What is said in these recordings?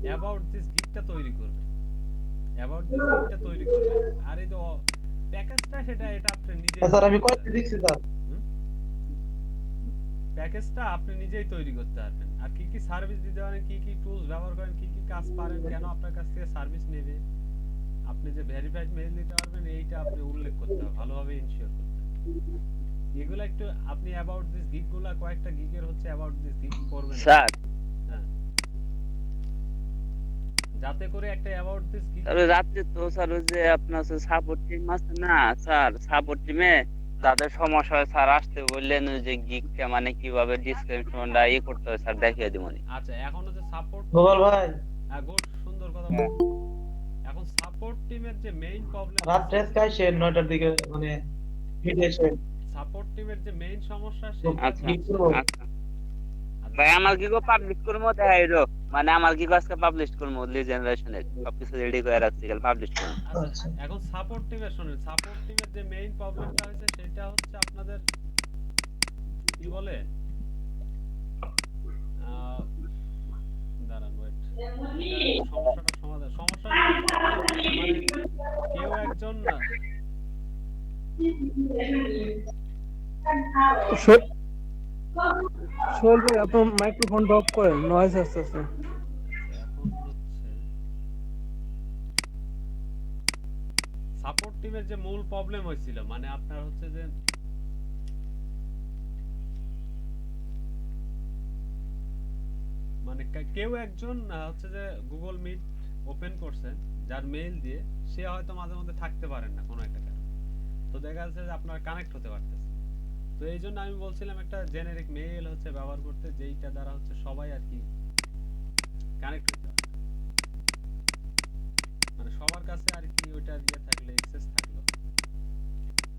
About this গিগটা তৈরি করবেন, about this গিগটা তৈরি করবেন। আর এই যে প্যাকেজটা, সেটা এটা আপনি নিজেই স্যার তৈরি আমি করতে কয়েকটা পারবেন। দেখছি স্যার। হুম? প্যাকেজটা আপনি নিজেই তৈরি করতে পারবেন, আর কি কি সার্ভিস দিতে পারেন, কি কি টুলস ব্যবহার করেন, কি কি কাজ পারেন, কেন আপনার কাছ থেকে সার্ভিস নেবে, আপনি যে ভেরিফাইড মেইল দিতে পারবেন, এইটা আপনি উল্লেখ করতে হবে, ভালোভাবে ইনশিওর করতে হবে। এগুলো একটু আপনি অ্যাবাউট দিস গিগ গুলা, কয়েকটা গিগের হচ্ছে অ্যাবাউট দিস গিগ করবেন আর কি। স্যার হ্যাঁ, যাতে করে একটা অ্যাবাউট দিস গিগ তাহলে রাত্রে তো স্যার ওই যে আপনার সাপোর্ট টিম আছে না স্যার, সাপোর্ট টিমে যাদের সমস্যা হয় স্যার আসতে বললেন, ওই যে গিগটা মানে কিভাবে ডিসক্রিপশনটা করতে হয় স্যার দেখিয়ে দিবনি। আচ্ছা, এখন হচ্ছে সাপোর্ট গোপাল টিম। ভাই, গুড, সুন্দর কথা হ্যাঁ। বলছেন। এখন সাপোর্ট টিমের যে মেইন প্রবলেম রাত্রে হয়েছে, আজকে আসে 9টার দিকে, মানে ফিরে এসে সাপোর্ট টিমের যে মেইন সমস্যা সেটা আচ্ছা কি হচ্ছে। করবো? আচ্ছা আচ্ছা, ভাই, আমার কি পাবলিশ করবো দেখাই রো, মানে আমার কি আজকে পাবলিশ করবো লিড জেনারেশনের সবকিছু রেডি করে রাখছি, কাল পাবলিশ করবো। আচ্ছা, আচ্ছা এখন সাপোর্ট টিমের শুনুন, সাপোর্ট টিমের যে মেইন প্রবলেমটা হয়েছে সেটা হচ্ছে আপনাদের কি বলে, আহ, দাঁড়ান ওয়েট, এটা একটু সমস্যাটা সমাধান, সমস্যা হচ্ছে মানে কেউ একজন শো- সোহেল ভাই আপনার মাইক্রোফোনটা অফ করেন, নয়েজ আসতেছে। আচ্ছা, এখন হচ্ছে সাপোর্ট টিমের যে মূল প্রবলেম হয়েছিল, মানে আপনার হচ্ছে যে মানে কেউ একজন হচ্ছে যে গুগল মিট ওপেন করছেন যার মেইল দিয়ে, সে হয়তো মাঝে মধ্যে থাকতে পারেন না কোনো একটা কারণে, তো দেখা যাচ্ছে যে আপনার কানেক্ট হতে পারতেছে। তো এই জন্য আমি বলছিলাম একটা জেনেরিক মেইল হচ্ছে ব্যবহার করতে, যেইটা দ্বারা হচ্ছে সবাই আর কি কানেক্ট হতে পারে, মানে সবার কাছে আর কি ওইটা ইয়ে থাকলে, অ্যাক্সেস থাকলো,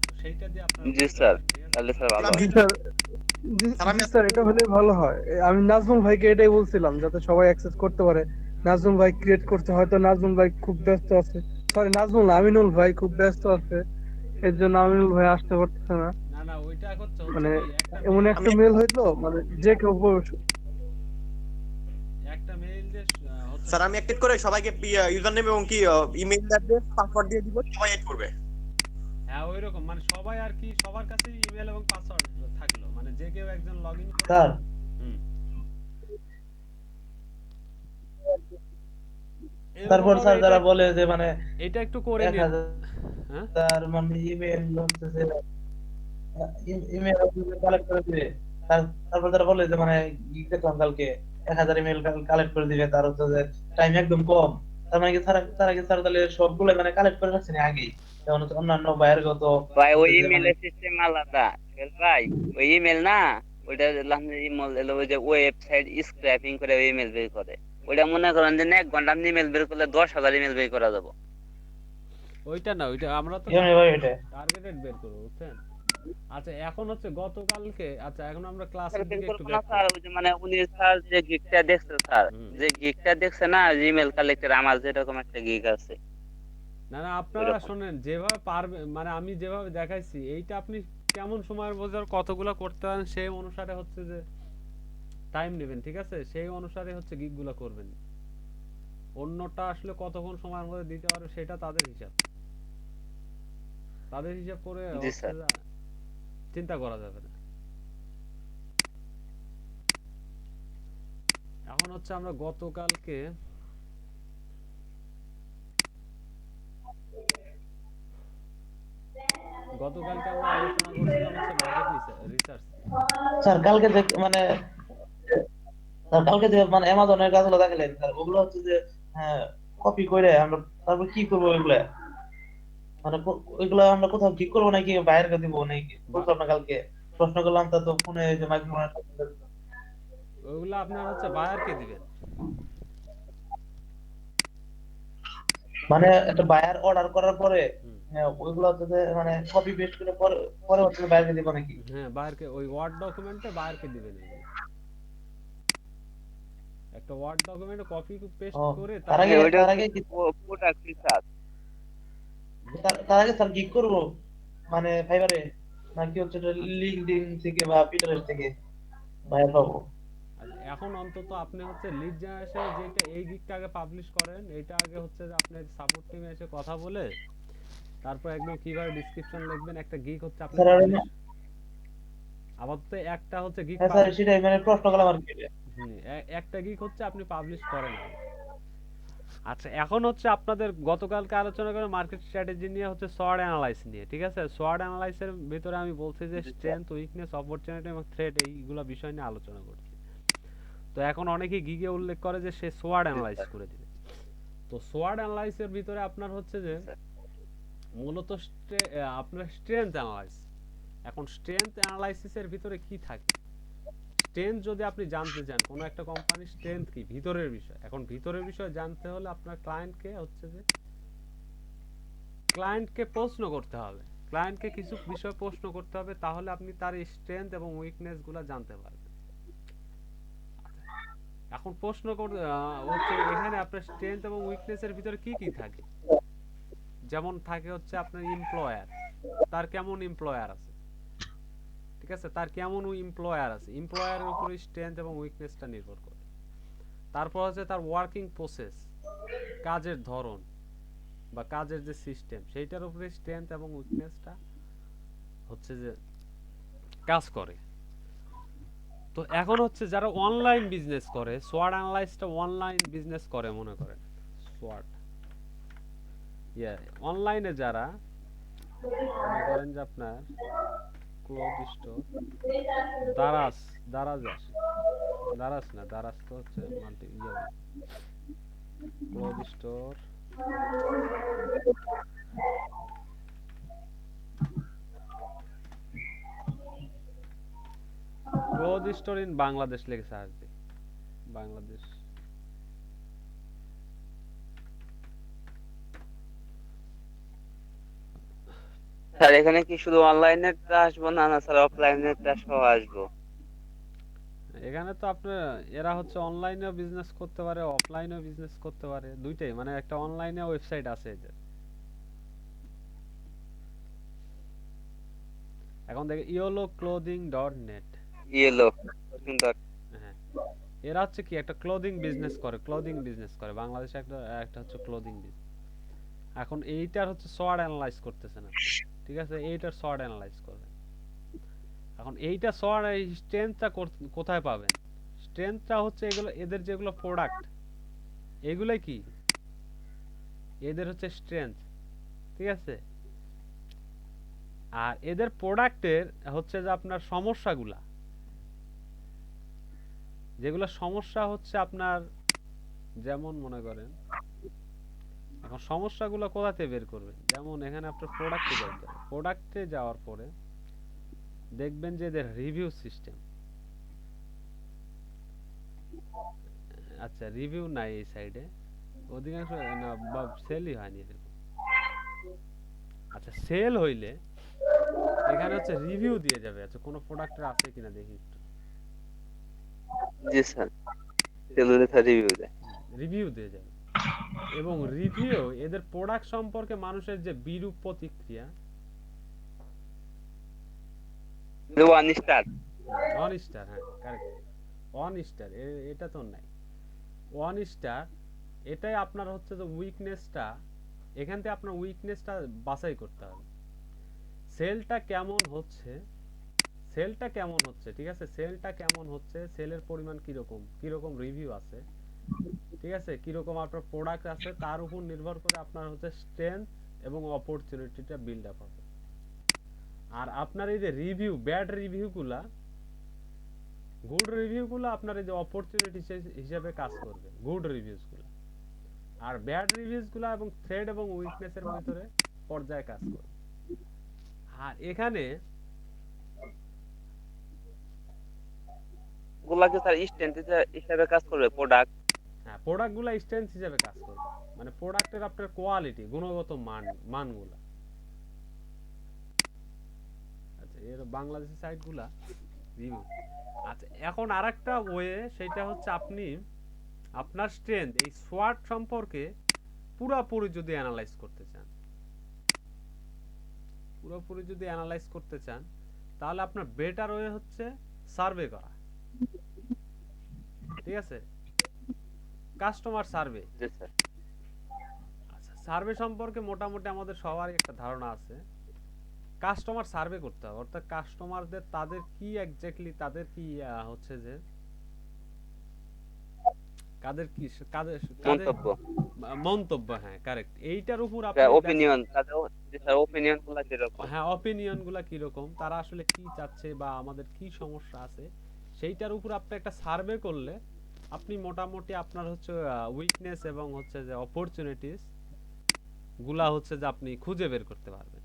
তো সেইটা দিয়ে আপনারা জি করতে স্যার, পারেন, ঠিক আছে। তাহলে স্যার ভালো জি হয়। স্যার, জি জি স্যার, এটা হলে ভালো হয়। আমি নাজমুল ভাইকে এটাই বলছিলাম, যাতে সবাই অ্যাক্সেস করতে পারে। নাজমুল ভাই ক্রিয়েট করতে, হয়তো নাজমুল ভাই খুব ব্যস্ত আছে। সরি, নাজমুল না, আমিনুল ভাই খুব ব্যস্ত আছে, এর জন্য আমিনুল ভাই আসতে পারতেছে না। না না, ওইটা হচ্ছে হচ্ছে মানে কি, একটা এমন মেইল, একটা মেল হইতো, মানে যে কেউ একটা মেইল দিয়ে হচ্ছে স্যার আমি একটা করে সবাইকে ইউজার নেম এবং কি ইমেইল অ্যাড্রেস পাসওয়ার্ড দিয়ে দিব, সবাই এড করবে। হ্যাঁ ওই রকম, মানে সবাই আর কি সবার কাছে ইমেল এবং পাসওয়ার্ড থাকলো, মানে যে কেউ একজন লগ ইন করলো। স্যার, হুম, এরকম তারপর ভাবে স্যার এটা যারা বলে যে মানে এটা একটু করে এক নিন। হাজার হ্যাঁ, মানে ইমেল হচ্ছে যে ইমেল কালেক্ট করে দিবে, তারপর তারা বলে যে মানে দেখলাম কালকে 1,000 ইমেল কালেক্ট করে দিবে, তার হচ্ছে যে টাইম একদম কম। তার মানে কি তারা কি স্যার তাহলে সবগুলো মানে কালেক্ট করে রাখছেন আগেই, যেমন হচ্ছে অন্যান্য বাইরের গত ভাই ওই হচ্ছে যে মানে ইমেলের সিস্টেম আলাদা সোহেল ভাই, ওই ইমেল না, ওইটা ইমেল এলো ওই যে ওয়েবসাইট স্ক্র্যাপিং করে ইমেল বের করে। ওইটা মনে করেন যে 1 ঘন্টা আপনি ইমেল বের করলে 10,000 ইমেল বের করা যাবে। ওইটা না, ওইটা আমরা তো এমনি ভাই এটা। টার্গেটেড বের করবো, বুঝছেন। আচ্ছা, এখন হচ্ছে গতকালকে, আচ্ছা এখন আমরা স্যার ক্লাসের বের দিকে একটু করবো না ব্যাক স্যার, করি। ওই যে মানে উনি স্যার যে গিগটা দেখছে স্যার, হুম, যে গিগটা দেখছে না, ইমেল কালেক্টর আমার যেরকম একটা গিগ আছে না না, আপনারা ওইরকম। শোনেন, যেভাবে পারবে মানে আমি যেভাবে দেখাইছি, এইটা আপনি কেমন সময়ের মধ্যে আর কতগুলো করতে পারেন সেই অনুসারে হচ্ছে যে টাইম নেবেন, ঠিক আছে, সেই অনুসারে হচ্ছে গিগ গুলা করবেন। অন্যটা আসলে কতক্ষণ সময়ের মধ্যে দিতে পারবে সেটা তাদের হিসাব, তাদের হিসাব করে জি হচ্ছে স্যার। যে চিন্তা করা যাবে না। এখন হচ্ছে আমরা গতকালকে আমরা আলোচনা করছিলাম হচ্ছে মার্কেট রিসার্চ নিয়ে। স্যার কালকে যে মানে স্যার কালকে যে মানে অ্যামাজনের কাজগুলো দেখালেন স্যার, ওগুলো হচ্ছে যে হ্যাঁ কপি করে আমরা তারপর কি করবো ওইগুলা, মানে ওইগুলো আমরা কোথাও ঠিক করবো নাকি বাইরে দিব নাকি বা বলছিলাম না কালকে, প্রশ্ন করলাম তা তো ফোনে যে মাইক্রোফোন, ওইগুলো আপনার হচ্ছে বায়ারকে দিবেন। মানে একটা বায়ার অর্ডার করার পরে হুম, ওইগুলো হচ্ছে যে মানে কপি পেস্ট করে পরে পরে হচ্ছে বাইরে দিব নাকি? হ্যাঁ, বায়ারকে ওই ওয়ার্ড ডকুমেন্টে বায়ারকে দিবেন এগুলো, একটা ওয়ার্ড ডকুমেন্টে কপি ও, পেস্ট করে তার তারপর আগে ওইটা তার হচ্ছে আগে কি প্রোডাক্ট রিসার্চ। তার আগে স্যার কি করবো, মানে ফাইবারে নাকি হচ্ছে লিঙ্কডইন থেকে বা পিন্টারেস্ট থেকে বায়ার পাবো? আর এখন অন্তত আপনি হচ্ছে লিড জেনারেশনে যেটা এই গিগটা আগে পাবলিশ করেন, এটা আগে হচ্ছে যে আপনি সাপোর্ট টিমে এসে কথা বলে তারপর একদম কিভাবে ডেসক্রিপশন লিখবেন, একটা গিগ হচ্ছে আপনি স্যার পাবলিশ, আপাতত একটা হচ্ছে গিগ হ্যাঁ স্যার সেটাই মানে প্রশ্ন করলাম আর কি। একটা গিগ হচ্ছে আপনি পাবলিশ করেন আগে। আচ্ছা, এখন হচ্ছে আপনাদের গতকালকে আলোচনা করে মার্কেট স্ট্র্যাটেজি নিয়ে হচ্ছে সোয়াট অ্যানালাইস নিয়ে, ঠিক আছে? সোয়াট অ্যানালাইসের ভিতরে আমি বলছি যে স্ট্রেংথ, উইকনেস, অপরচুনিটি এবং থ্রেট এইগুলো বিষয় নিয়ে আলোচনা করছি। তো এখন অনেকেই গিগে উল্লেখ করে যে সে সোয়াট অ্যানালাইজ করে দিবে। তো সোয়াট অ্যানালাইসের ভিতরে আপনার হচ্ছে যে মূলত আপনার স্ট্রেংথ অ্যানালাইস। এখন স্ট্রেংথ অ্যানালাইসিসের ভিতরে কি থাকে? স্ট্রেংথ যদি আপনি জানতে চান কোনো একটা কোম্পানির স্ট্রেংথ কি, ভিতরের বিষয়। এখন ভিতরের বিষয় জানতে হলে আপনার ক্লায়েন্টকে হচ্ছে যে ক্লায়েন্টকে প্রশ্ন করতে হবে, ক্লায়েন্টকে কিছু বিষয় প্রশ্ন করতে হবে, তাহলে আপনি তার স্ট্রেংথ এবং উইকনেস গুলা জানতে পারবেন। এখন প্রশ্ন করতে হচ্ছে এখানে আপনার স্ট্রেংথ এবং উইকনেসের ভিতরে কি কি থাকে। যেমন থাকে হচ্ছে আপনার এমপ্লয়ার, তার কেমন এমপ্লয়ার আছে, ঠিক আছে? তার কেমন এমপ্লয়ার আছে, এমপ্লয়ারের উপরে স্ট্রেংথ এবং উইকনেসটা নির্ভর করে। তারপর হচ্ছে তার ওয়ার্কিং প্রসেস, কাজের ধরন বা কাজের যে সিস্টেম, সেইটার উপরে স্ট্রেংথ এবং উইকনেসটা হচ্ছে যে কাজ করে। তো এখন হচ্ছে যারা অনলাইন বিজনেস করে, সোয়াট অ্যানালাইসটা অনলাইন বিজনেস করে মনে করেন, সোয়াট অনলাইনে যারা মনে করেন যে আপনার ক্লোথ স্টোর, দারাজ, দারাজ আসে, দারাজ না, দারাজ তো হচ্ছে multi cloth store, cloth store in Bangladesh লিখে সার্চ দিই, বাংলাদেশ। স্যার এখানে কি শুধু অনলাইনেরটা আসবো না না স্যার অফলাইনেরটা সহ আসবো? এখানে তো আপনার এরা হচ্ছে অনলাইনেও বিজনেস করতে পারে, অফলাইনেও বিজনেস করতে পারে, দুইটাই। মানে একটা অনলাইনে ওয়েবসাইট আছে এদের। এখন দেখে ioloclothing.net। ইয়েলো সুন্দর। হ্যাঁ, এরা হচ্ছে কি একটা ক্লোদিং বিজনেস করে, ক্লোদিং বিজনেস করে বাংলাদেশে, একটা একটা হচ্ছে ক্লোদিং বিজনেস। এখন এইটার হচ্ছে শর্ট অ্যানালাইজ করতেছেন আপনি, ঠিক আছে? এইটার শর্ট অ্যানালাইজ করবেন। এখন এইটা শর্ট স্ট্রেংথটা কোথায় পাবেন? স্ট্রেংথটা হচ্ছে এগুলো, এদের যেগুলো প্রোডাক্ট, এগুলাই কি এদের হচ্ছে স্ট্রেংথ, ঠিক আছে? আর এদের প্রোডাক্টের হচ্ছে যে আপনার সমস্যাগুলা, যেগুলো সমস্যা হচ্ছে আপনার, যেমন মনে করেন এখন সমস্যাগুলো কোথাতে বের করবেন, যেমন এখানে আপনার প্রোডাক্টে যাইতে হবে, প্রোডাক্টে যাওয়ার পরে দেখবেন যে এদের রিভিউ সিস্টেম, আচ্ছা রিভিউ নাই এই সাইডে অধিকাংশ, না বা সেলই হয়নি এরকম। আচ্ছা সেল হইলে এখানে হচ্ছে রিভিউ দিয়ে যাবে। আচ্ছা কোনো প্রোডাক্টের আছে কিনা দেখি একটু, জি স্যার, সেলুলে স্যার রিভিউ দেয়। রিভিউ দিয়ে যাবে। এবং রিভিউ এদের প্রোডাক্ট সম্পর্কে মানুষের যে বিরূপ প্রতিক্রিয়া, ওয়ান স্টার। ওয়ান স্টার, হ্যাঁ কারেক্ট, ওয়ান স্টার, এটা তো নাই, ওয়ান স্টার। এটাই আপনার হচ্ছে যে উইকনেসটা, এখান থেকে আপনার উইকনেসটা বাছাই করতে হবে। সেলটা কেমন হচ্ছে, সেলটা কেমন হচ্ছে, ঠিক আছে? সেলটা কেমন হচ্ছে, সেলের পরিমাণ কিরকম, কিরকম রিভিউ আছে, ঠিক আছে? কিরকম আপনার প্রোডাক্ট আছে, তার উপর নির্ভর করে আপনার হচ্ছে স্ট্রেংথ এবং অপরচুনিটিটা বিল্ড আপ হবে। আর আপনার এই যে রিভিউ, ব্যাড রিভিউগুলা, গুড রিভিউগুলো আপনার এই যে অপরচুনিটি হিসেবে কাজ করবে, গুড রিভিউসগুলো। আর ব্যাড রিভিউসগুলো এবং থ্রেড এবং উইকনেসের ভিতরে পর্যায়ে কাজ করবে। আর এখানে ওগুলা কি স্যার স্ট্রেন্থ হিসেবে কাজ করবে প্রোডাক্ট? হ্যাঁ, প্রোডাক্টগুলো স্ট্রেংথ হিসেবে কাজ করবে, মানে প্রোডাক্টের আপনার কোয়ালিটি, গুণগত মানগুলা। আচ্ছা এর বাংলাদেশি সাইটগুলা রিভিউ। আচ্ছা এখন আরেকটা ওয়ে, সেটা হচ্ছে আপনি আপনার স্ট্রেংথ এই সোয়াট সম্পর্কে পুরোপুরি যদি অ্যানালাইজ করতে চান, পুরোপুরি যদি অ্যানালাইজ করতে চান, তাহলে আপনার বেটার ওয়ে হচ্ছে সার্ভে করা। ঠিক আছে? Customer survey. জি স্যার। আচ্ছা, সার্ভে সম্পর্কে মোটামুটি আমাদের সবারই একটা ধারণা আছে। কাস্টমার সার্ভে করতে হবে, অর্থাৎ কাস্টমারদের তাদের কি এক্স্যাক্টলি তাদের কি হচ্ছে যে কাদের কি কাদের কাদের মন্তব্য, মন্তব্য, হ্যাঁ কারেক্ট, এইটার উপর আপনি ওপিনিয়ন, তাদের জি স্যার ওপিনিয়ন গুলা কিরকম? হ্যাঁ অপিনিয়ন গুলা কিরকম, তারা আসলে কি চাচ্ছে বা আমাদের কি সমস্যা আছে সেইটার উপর আপনি একটা সার্ভে করলে আপনি মোটামুটি আপনার হচ্ছে উইকনেস এবং হচ্ছে যে অপরচুনিটিস গুলা হচ্ছে যে আপনি খুঁজে বের করতে পারবেন।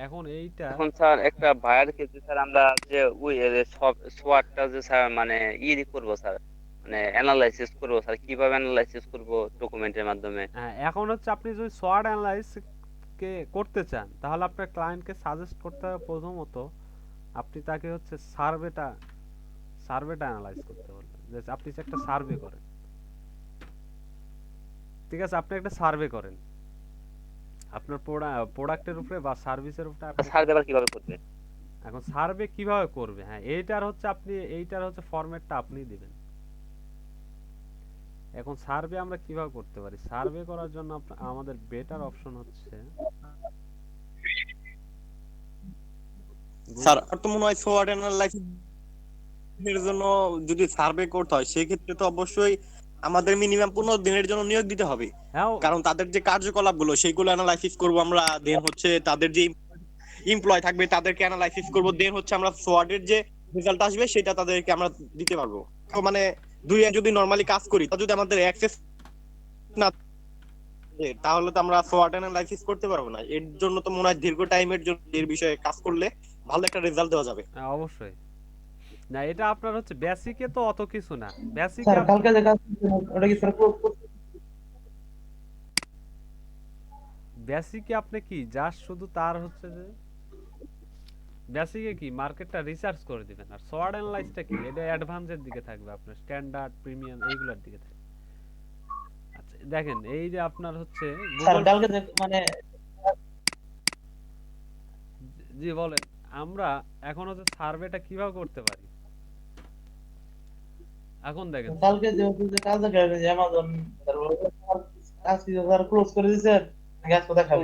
এখন এইটা এখন স্যার একটা ভাইয়ের ক্ষেত্রে স্যার আমরা যে ওই সব সোয়াটটা যে স্যার মানে করবো স্যার, মানে অ্যানালাইসিস করবো স্যার, কিভাবে অ্যানালাইসিস করবো ডকুমেন্টের মাধ্যমে? এখন হচ্ছে আপনি যদি সোয়াট অ্যানালাইজ কে করতে চান তাহলে আপনার ক্লায়েন্টকে সাজেস্ট করতে হবে প্রথমত আপনি তাকে হচ্ছে সার্ভেটা অ্যানালাইজ করতে বলবেন, যে আপনি যে একটা সার্ভে করেন, ঠিক আছে? আপনি একটা সার্ভে করেন আপনার প্রোডাক্টের উপরে বা সার্ভিসের উপরে আপনি স্যার এবার কিভাবে করবে? এখন সার্ভে কিভাবে করবে, হ্যাঁ এইটার হচ্ছে ফরম্যাটটা আপনি দিবেন। এখন সার্ভে আমরা কিভাবে করতে পারি, সার্ভে করার জন্য আমাদের বেটার অপশন হচ্ছে স্যার আর তো মনে হয় সোয়াট অ্যানালাইসিস এর জন্য যদি সার্ভে করতে হয় সেক্ষেত্রে তো অবশ্যই আমাদের মিনিমাম 15 দিনের জন্য নিয়োগ দিতে হবে, হ্যাঁ কারণ তাদের যে কার্যকলাপ গুলো সেগুলো অ্যানালাইসিস করব আমরা, দেন হচ্ছে তাদের যে এমপ্লয় থাকবে তাদেরকে অ্যানালাইসিস করব, দেন হচ্ছে আমরা সোয়াটের যে রেজাল্ট আসবে সেটা তাদেরকে আমরা দিতে পারবো। তো মানে দুই যদি নরমালি কাজ করি তা যদি আমাদের অ্যাক্সেস না থাকে, তাহলে তো আমরা সোয়াট অ্যানালাইসিস করতে পারবো না। এর জন্য তো মনে হয় দীর্ঘ টাইমের জন্য এর বিষয়ে কাজ করলে ভালো একটা রেজাল্ট দেওয়া যাবে। অবশ্যই না, এটা আপনার হচ্ছে বেসিকে তো অত কিছু না, স্যার বেসিকে কালকে যে কাজ করছেন, ওটা কি স্যার ক্লোজ করছেন? বেসিকে আপনি কি জাস্ট শুধু তার হচ্ছে যে বেসিকে কি মার্কেটটা রিসার্চ করে দিবেন, আর সোয়াট অ্যানালাইসিসটা কি এটা অ্যাডভান্সের দিকে থাকবে, আপনার স্ট্যান্ডার্ড প্রিমিয়াম এইগুলোর দিকে থাকবে। আচ্ছা দেখেন এই যে আপনার হচ্ছে স্যার গুগল, কালকে যে মানে জি বলেন, আমরা এখন হচ্ছে সার্ভেটা কিভাবে করতে পারি। এখন দেখেন কালকে যে কাজ দেখাবেন যে অ্যামাজন, তারপর কাজ কি স্যার ক্লোজ করে দিয়েছেন নাকি আজকে দেখাবে?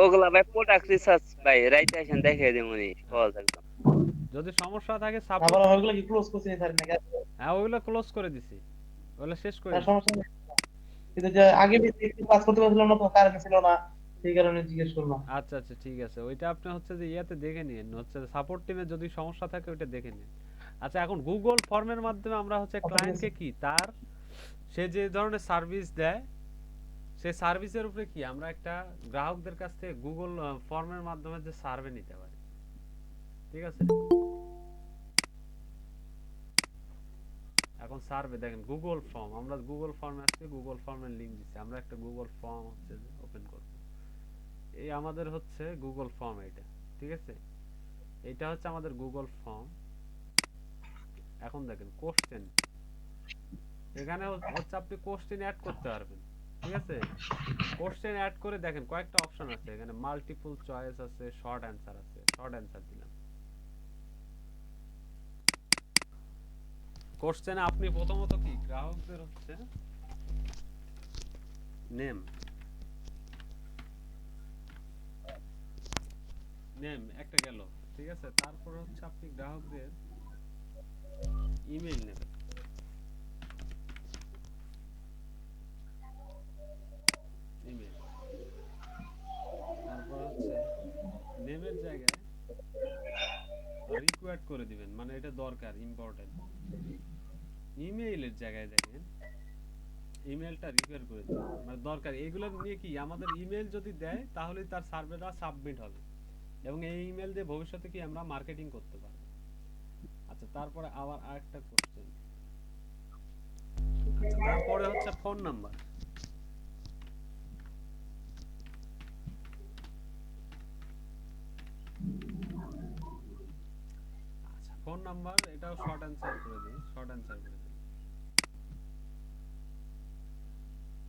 ওগুলা ভাই প্রোডাক্ট রিসার্চ ভাই, রাইট আসেন দেখিয়ে দিমুনি সহজ একদম। যদি সমস্যা থাকে আবার সাপোর্ট, ওইগুলো কি ক্লোজ করছেন স্যার নাকি আজকে? হ্যাঁ ওইগুলো ক্লোজ করে দিছি, ওগুলো শেষ করে তার দিছি। সমস্যা নেই। কিন্তু যে আগে একটু কাজ করতে পারছিলাম না, তো কারেন্ট ছিল না, সেই কারণে জিজ্ঞেস করলাম। আচ্ছা আচ্ছা ঠিক আছে, ওইটা আপনি হচ্ছে যে ইয়াতে দেখে নিন, হচ্ছে সাপোর্ট টিমে যদি সমস্যা থাকে ওইটা দেখে নিন। আচ্ছা এখন গুগল ফর্মের মাধ্যমে আমরা হচ্ছে আচ্ছা, ঠিক ক্লায়েন্টকে আছে। কি তার সে যে ধরনের সার্ভিস দেয় সেই সার্ভিসের উপরে কি আমরা একটা গ্রাহকদের কাছ থেকে গুগল ফর্মের মাধ্যমে যে সার্ভে নিতে পারি, ঠিক আছে? এখন সার্ভে দেখেন গুগল ফর্ম, আমরা গুগল ফর্মে আজকে গুগল ফর্মের লিংক দিচ্ছি, আমরা একটা গুগল ফর্ম হচ্ছে যে ওপেন করব। এই আমাদের হচ্ছে গুগল ফর্ম, এটা ঠিক আছে, এইটা হচ্ছে আমাদের গুগল ফর্ম। এখন দেখেন কোশ্চেন, এখানে হচ্ছে আপনি কোশ্চেন অ্যাড করতে পারবেন, ঠিক আছে? কোশ্চেন অ্যাড করে দেখেন কয়েকটা অপশন আছে, এখানে মাল্টিপল চয়েস আছে, শর্ট অ্যান্সার আছে, শর্ট অ্যান্সার দিলাম। কোশ্চেনে আপনি প্রথমত কি গ্রাহকদের হচ্ছে নেম একটা গেল, ঠিক আছে? তারপর হচ্ছে আপনি গ্রাহকদের ইমেল নেবেন, ইমেল, তারপর হচ্ছে নেমের জায়গায় রিকোয়ার্ড করে দিবেন, মানে এটা দরকার ইম্পর্টেন্ট। ইমেইলের জায়গায় দেখেন ইমেলটা রিকোয়ার করে দিবেন, মানে দরকার। এইগুলো নিয়ে কি আমাদের ইমেল যদি দেয় তাহলেই তার সার্ভেটা সাবমিট হবে এবং এই ইমেল দিয়ে ভবিষ্যতে কি আমরা মার্কেটিং করতে পারবো। আচ্ছা তারপরে আবার আরেকটা কোশ্চেন, আচ্ছা তারপরে হচ্ছে ফোন নাম্বার। আচ্ছা ফোন নাম্বার, এটাও শর্ট অ্যান্সার করে দিই, শর্ট অ্যান্সার করে দিই।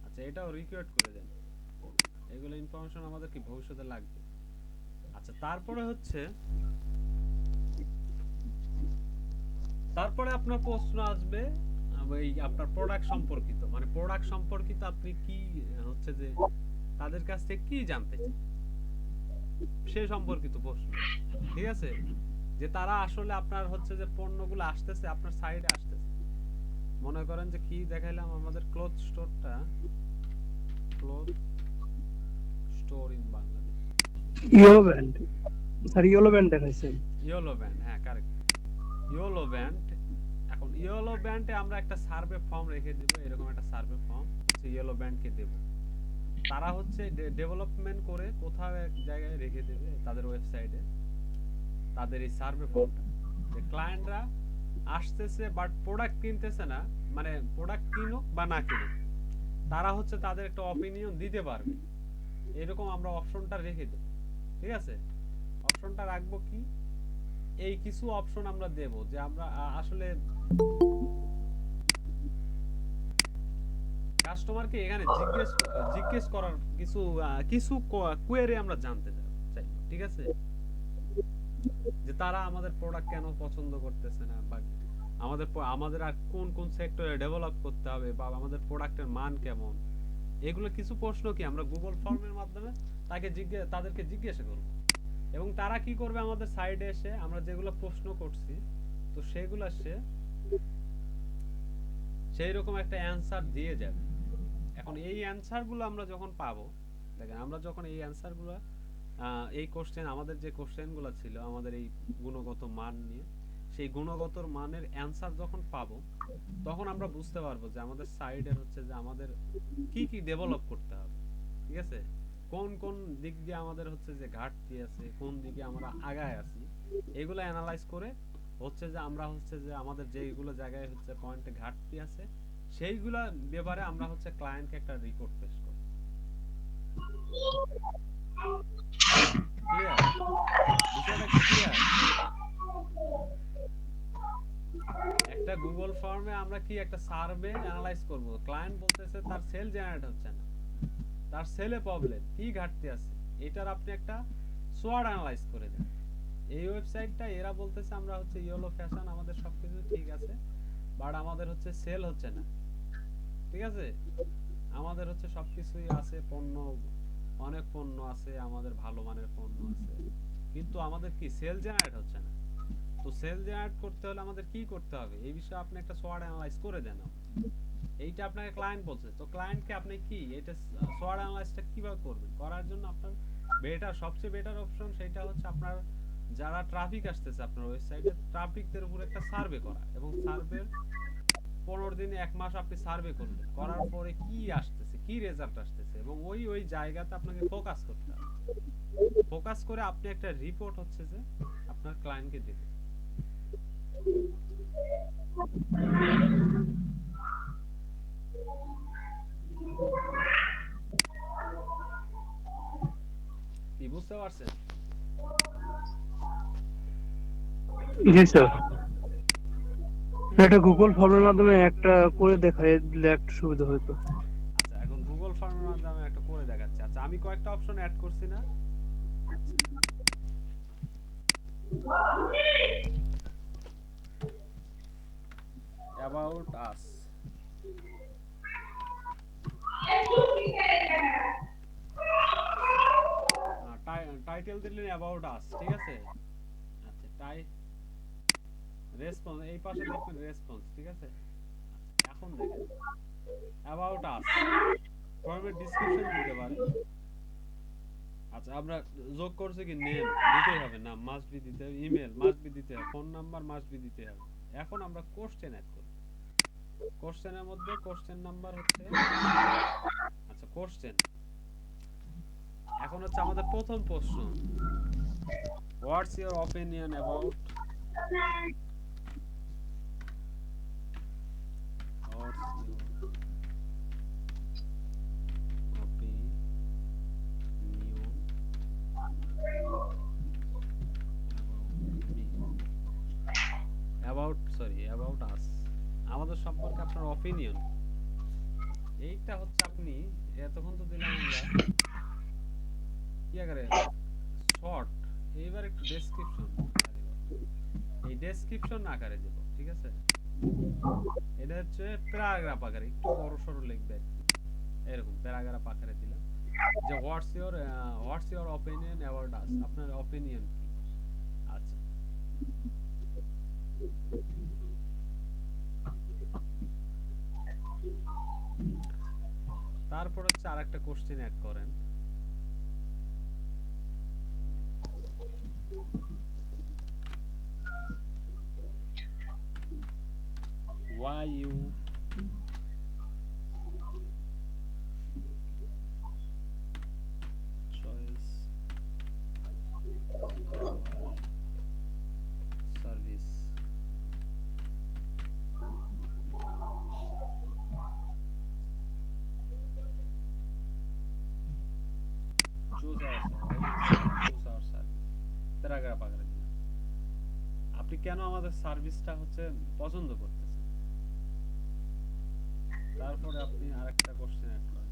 আচ্ছা এটাও রিকোয়ার্ড করে দেন, এগুলো ইনফরমেশন আমাদের কি ভবিষ্যতে লাগবে। আচ্ছা তারপরে হচ্ছে তারপরে আপনার প্রশ্ন আসবে ওই আপনার প্রোডাক্ট সম্পর্কিত, মানে প্রোডাক্ট সম্পর্কিত আপনি কি হচ্ছে যে তাদের কাছ থেকে কি জানতে চান সে সম্পর্কিত প্রশ্ন, ঠিক আছে? যে তারা আসলে আপনার হচ্ছে যে পণ্যগুলো আসতেছে আপনার সাইডে আসতেছে, মনে করেন যে কি দেখাইলাম আমাদের ক্লথ স্টোরটা, cloth store in Bangladesh, yellow band, sir yellow band দেখাইছেন। ইয়েলো ব্যান্ড, হ্যাঁ কারেক্ট, ইয়েলো ব্যান্ড। এখন ইয়েলো ব্যান্ডে আমরা একটা সার্ভে ফর্ম রেখে দেব, এরকম একটা সার্ভে ফর্ম হচ্ছে ইয়েলো ব্যান্ডকে দেব। তারা হচ্ছে ডেভেলপমেন্ট করে কোথাও এক জায়গায় রেখে দেবে তাদের ওয়েবসাইটে তাদের এই সার্ভে ফর্মটা, যে ক্লায়েন্টরা আসতেছে বাট প্রোডাক্ট কিনতেছে না, মানে প্রোডাক্ট কিনুক বা না কিনুক তারা হচ্ছে তাদের একটা অপিনিয়ন দিতে পারবে, এরকম আমরা অপশনটা রেখে দেব, ঠিক আছে? অপশনটা রাখবো কি, এই কিছু অপশন আমরা দেব যে আমরা আসলে কাস্টমারকে এখানে জিজ্ঞেস করার কিছু কিছু কোয়েরি আমরা জানতে চাই, ঠিক আছে? যে তারা আমাদের প্রোডাক্ট কেন পছন্দ করতেছে না, বা আমাদের আর কোন কোন সেক্টরে ডেভেলপ করতে হবে, বা আমাদের প্রোডাক্টের মান কেমন, এগুলো কিছু প্রশ্ন কি আমরা গুগল ফর্মের মাধ্যমে তাদেরকে জিজ্ঞাসা করব, এবং তারা কি করবে আমাদের সাইডে এসে আমরা যেগুলো প্রশ্ন করছি তো সেগুলো সেই রকম একটা অ্যানসার দিয়ে যাবে। এখন এই অ্যানসার গুলো আমরা যখন পাবো, দেখেন আমরা যখন এই অ্যানসার গুলো এই কোশ্চেন, আমাদের যে কোশ্চেন গুলো ছিল আমাদের এই গুণগত মান নিয়ে, সেই গুণগত মানের অ্যানসার যখন পাবো তখন আমরা বুঝতে পারবো যে আমাদের সাইডের হচ্ছে যে আমাদের কি কি ডেভেলপ করতে হবে, ঠিক আছে? কোন কোন দিক দিয়ে আমাদের হচ্ছে যে ঘাটতি আছে, কোন দিকে আমরা আগায় আছি, এগুলো অ্যানালাইজ করে হচ্ছে যে আমরা হচ্ছে যে আমাদের যেগুলো জায়গায় হচ্ছে পয়েন্টে ঘাটতি আছে সেইগুলা ব্যাপারে আমরা হচ্ছে ক্লায়েন্টকে একটা রিপোর্ট পেশ করব। ক্লিয়ার? বিষয়টা কি ক্লিয়ার? একটা গুগল ফর্মে আমরা কি একটা সার্ভে অ্যানালাইজ করব, ক্লায়েন্ট বলতেছে তার সেল জেনারেট হচ্ছে না, তার সেলে প্রবলেম, কি ঘাটতি আছে, এটার আপনি একটা সোয়াট অ্যানালাইজ করে দেন। এই ওয়েবসাইটটা এরা বলতেছে আমরা হচ্ছে ইয়েলো ফ্যাশন, আমাদের সবকিছু ঠিক আছে বাট আমাদের হচ্ছে সেল হচ্ছে না, ঠিক আছে? আমাদের হচ্ছে সবকিছুই আছে, পণ্য অনেক পণ্য আছে, আমাদের ভালো মানের পণ্য আছে, কিন্তু আমাদের কি সেল জেনারেট হচ্ছে না। তো সেল জেনারেট করতে হলে আমাদের কি করতে হবে, এই বিষয়ে আপনি একটা সোয়াট অ্যানালাইজ করে দেন। এইটা আপনাকে ক্লায়েন্ট বলছে, তো ক্লায়েন্টকে আপনি কি এটা সোয়াট অ্যানালাইজটা কিভাবে করবেন? করার জন্য আপনার সবচেয়ে বেটার অপশন সেটা হচ্ছে আপনার যারা ট্রাফিক আসতেছে আপনার ওয়েবসাইটে, ট্রাফিকদের উপর একটা সার্ভে করা, এবং সার্ভের 15 দিনে 1 মাস আপনি সার্ভে করবেন, করার পরে কি আসতেছে, কি রেজাল্ট আসতেছে, এবং ওই জায়গাতে আপনাকে ফোকাস করতে হবে। ফোকাস করে আপনি একটা রিপোর্ট হচ্ছে যে আপনার ক্লায়েন্টকে দেবেন। কি বুঝতে পারছেন? জি স্যার, এটা গুগল ফর্মের মাধ্যমে একটা করে দেখায় দিলে একটু সুবিধা হতো। আচ্ছা, এখন গুগল ফর্মের মাধ্যমে একটা করে দেখাচ্ছি। আচ্ছা, আমি কয়েকটা অপশন অ্যাড করছি না? অ্যাবাউট আস, টাইটেল দিলেন অ্যাবাউট আস, ঠিক আছে? আচ্ছা, রেসপন্স এই পাশে দেখবেন রেসপন্স, ঠিক আছে? আচ্ছা, এখন দেখেন অ্যাবাউট আস, ফর্মের ডেসক্রিপশন দিতে পারে। আচ্ছা, আমরা যোগ করছি কি নেম দিতেই হবে, নাম মাস্ট বি দিতে হবে, ইমেল মাস্ট বি দিতে হবে, ফোন নাম্বার মাস্ট বি দিতে হবে। এখন আমরা কোশ্চেন অ্যাড করব। কোশ্চেনের মধ্যে কোশ্চেন নাম্বার হচ্ছে, আচ্ছা কোশ্চেন, এখন হচ্ছে আমাদের প্রথম প্রশ্ন, what's your opinion about, what's your about us, আমাদের সম্পর্কে আপনার অপিনিয়ন। এইটা হচ্ছে আপনি এতক্ষণ তো দিলাম আমরা কি আকারে শর্ট, এইবার একটু ডেসক্রিপশন, এই ডেসক্রিপশন আকারে দেব। ঠিক আছে? এটা হচ্ছে প্যারাগ্রাফ আকারে একটু বড় সরো লিখবে আর কি। এরকম প্যারাগ্রাফ আকারে দিলাম যে what's your opinion about us, আপনার অপিনিয়ন কি। আচ্ছা, তারপর হচ্ছে আরেকটা কোশ্চেন অ্যাড করেন। why you choice our service। choose our choose our service, paragraph আকারে দিলাম। আপনি কেন আমাদের সার্ভিসটা হচ্ছে পছন্দ করতেছেন। তারপরে আপনি আরেকটা কোশ্চেন অ্যাড করেন।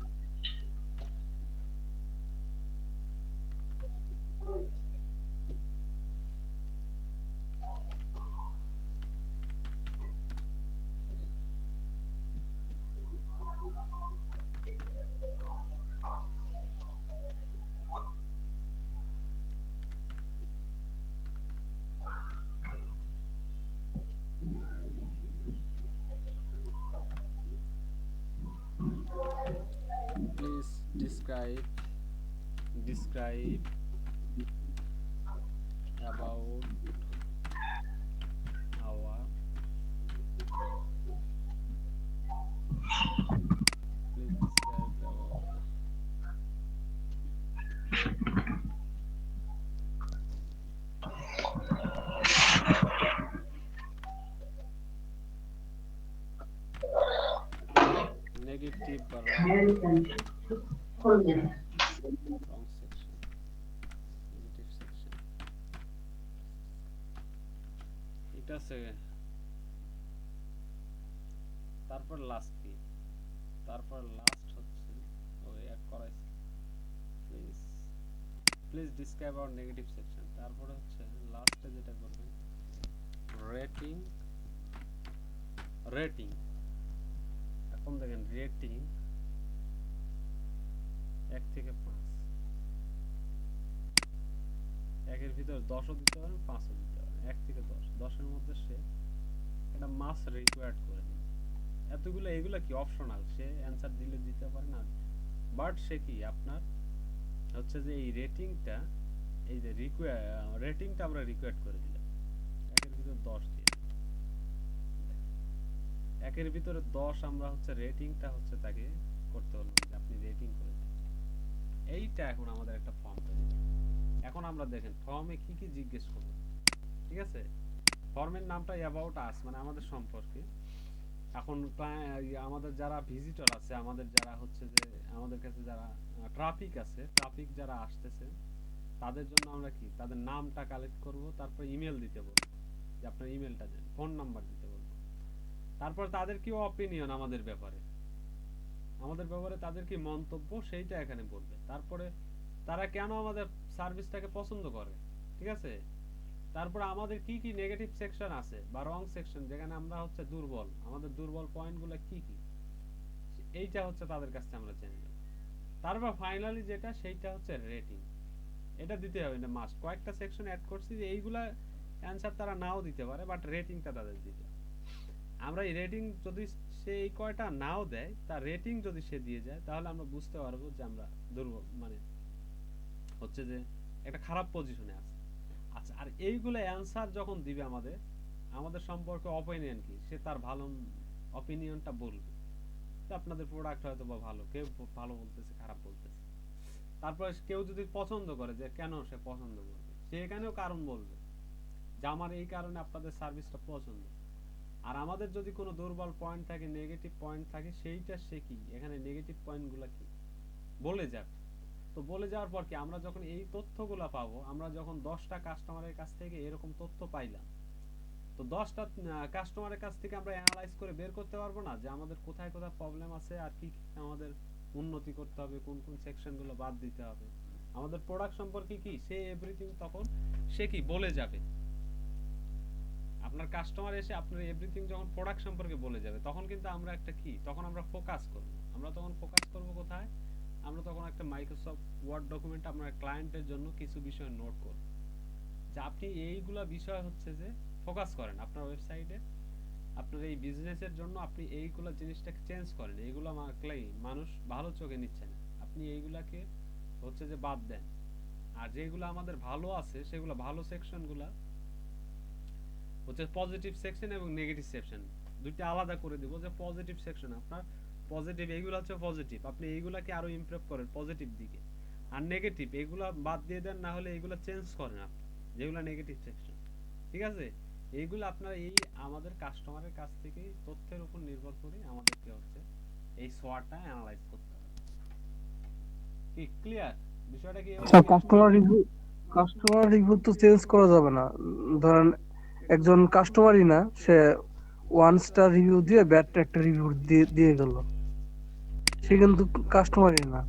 Please describe about our please describe about negative or wrong section, negative section এটা আছে। তারপর লাস্ট কি, তারপর লাস্ট হচ্ছে ওই অ্যাড করাইছে please describe our negative section. তারপরে হচ্ছে লাস্টে যেটা করবেন রেটিং এখন দেখেন রেটিং 1 থেকে 5, 1-এর ভিতর 10ও দিতে পারেন 5ও দিতে পারেন, 1 থেকে 10, 10-এর মধ্যে সে এটা মাস্ট রিকোয়ার্ড করে দিবে। এতগুলো এগুলো কি অপশনাল, সে অ্যানসার দিলে দিতে পারে না, বাট সে কি আপনার হচ্ছে যে এই রেটিংটা, এই যে রেটিংটা আমরা রিকোয়ার্ড করে দিলাম 1-এর ভিতর 10 দিয়ে, 1-এর ভিতরে 10 আমরা হচ্ছে রেটিংটা হচ্ছে তাকে করতে হলো যে আপনি রেটিং করে দেন। এইটা এখন আমাদের একটা ফর্ম তৈরি করব। এখন আমরা দেখেন ফর্মে কি কি জিজ্ঞেস করব, ঠিক আছে? ফর্মের নামটা অ্যাবাউট আস, মানে আমাদের সম্পর্কে। এখন আমাদের যারা ভিজিটর আছে, আমাদের যারা হচ্ছে যে আমাদের কাছে যারা ট্রাফিক আছে, ট্রাফিক যারা আসতেছে তাদের জন্য আমরা কি তাদের নামটা কালেক্ট করব, তারপর ইমেল দিতে বলবো যে আপনার ইমেলটা দেন, ফোন নাম্বার দিতে বলবো। তারপর তাদের কি অপিনিয়ন আমাদের ব্যাপারে তাদের কি মন্তব্য সেইটা এখানে বলবে। তারপরে তারা কেন আমাদের সার্ভিসটাকে পছন্দ করে, ঠিক আছে? তারপর আমাদের কি কি নেগেটিভ সেকশন আছে বা রং সেকশন, যেখানে আমরা হচ্ছে দুর্বল, আমাদের দুর্বল পয়েন্টগুলো কি কি, এইটা হচ্ছে তাদের কাছে আমরা জেনে নেব। তারপর ফাইনালি যেটা সেইটা হচ্ছে রেটিং, এটা দিতে হবে না মাস্ট। কয়েকটা সেকশন অ্যাড করছি যে এইগুলা অ্যানসার তারা নাও দিতে পারে, বাট রেটিংটা তাদের দিতে হবে। আমরা এই রেটিং যদি সে এই কয়টা নাও দেয়, তার রেটিং যদি সে দিয়ে যায়, তাহলে আমরা বুঝতে পারবো যে আমরা দুর্বল, মানে হচ্ছে যে একটা খারাপ পজিশনে আছে। আচ্ছা, আর এইগুলো অ্যানসার যখন দিবে আমাদের সম্পর্কে অপিনিয়ন কি, সে তার ভালো অপিনিয়নটা বলবে যে আপনাদের প্রোডাক্ট হয়তো বা ভালো, কেউ ভালো বলতেছে, খারাপ বলতেছে। তারপর কেউ যদি পছন্দ করে, যে কেন সে পছন্দ করবে, সে এখানেও কারণ বলবে যে আমার এই কারণে আপনাদের সার্ভিসটা পছন্দ। আর আমাদের যদি কোনো দুর্বল পয়েন্ট থাকে, নেগেটিভ পয়েন্ট থাকে, সেইটা সে কি এখানে নেগেটিভ পয়েন্টগুলো কি বলে যাবে। তো বলে যাওয়ার পর কি আমরা যখন এই তথ্যগুলো পাবো, আমরা যখন 10টা কাস্টমারের কাছ থেকে এরকম তথ্য পাইলাম, তো 10টা কাস্টমারের কাছ থেকে আমরা অ্যানালাইজ করে বের করতে পারবো না যে আমাদের কোথায় কোথায় প্রবলেম আছে, আর কি আমাদের উন্নতি করতে হবে, কোন কোন সেকশনগুলো বাদ দিতে হবে, আমাদের প্রোডাক্ট সম্পর্কে কি, সে এভরিথিং তখন সে কি বলে যাবে। আপনার কাস্টমার এসে আপনার এভরিথিং যখন প্রোডাক্ট সম্পর্কে বলে যাবে তখন কিন্তু আমরা একটা কি তখন আমরা ফোকাস করব। আমরা তখন ফোকাস করব কোথায়? আমরা তখন একটা মাইক্রোসফট ওয়ার্ড ডকুমেন্ট আপনার ক্লায়েন্টের জন্য কিছু বিষয় নোট করব যে আপনি এইগুলা বিষয় হচ্ছে যে ফোকাস করেন আপনার ওয়েবসাইটে, আপনার এই বিজনেসের জন্য আপনি এইগুলা জিনিসটাকে চেঞ্জ করেন, এইগুলা মাকলেই মানুষ ভালো চোখে নিচ্ছে না, আপনি এইগুলাকে হচ্ছে যে বাদ দেন। আর যেগুলো আমাদের ভালো আছে সেগুলো ভালো সেকশনগুলা হচ্ছে পজিটিভ সেকশন এবং নেগেটিভ সেকশন দুইটা আলাদা করে দিব। যে পজিটিভ সেকশন আপনার পজিটিভ, এইগুলো হচ্ছে পজিটিভ, আপনি এইগুলাকে আরো ইমপ্রুভ করেন পজিটিভ দিকে। আর নেগেটিভ এইগুলা বাদ দিয়ে দেন, না হলে এইগুলা চেঞ্জ করেন আপনি যেগুলো নেগেটিভ সেকশন। ঠিক আছে, এইগুলো আপনার এই আমাদের কাস্টমারের কাছ থেকে তথ্যের উপর নির্ভর করে আমাদেরকে হচ্ছে এই সোয়ারটা অ্যানালাইজ করতে হবে। কি ক্লিয়ার বিষয়টা কি? আচ্ছা, কাস্টমার রিভিউ তো চেঞ্জ করা যাবে না। ধরেন একজন কাস্টমারই না, সে 1 স্টার রিভিউ দিয়ে ব্যাড একটা রিভিউ দিয়ে গেল, সে কিন্তু কাস্টমারই না।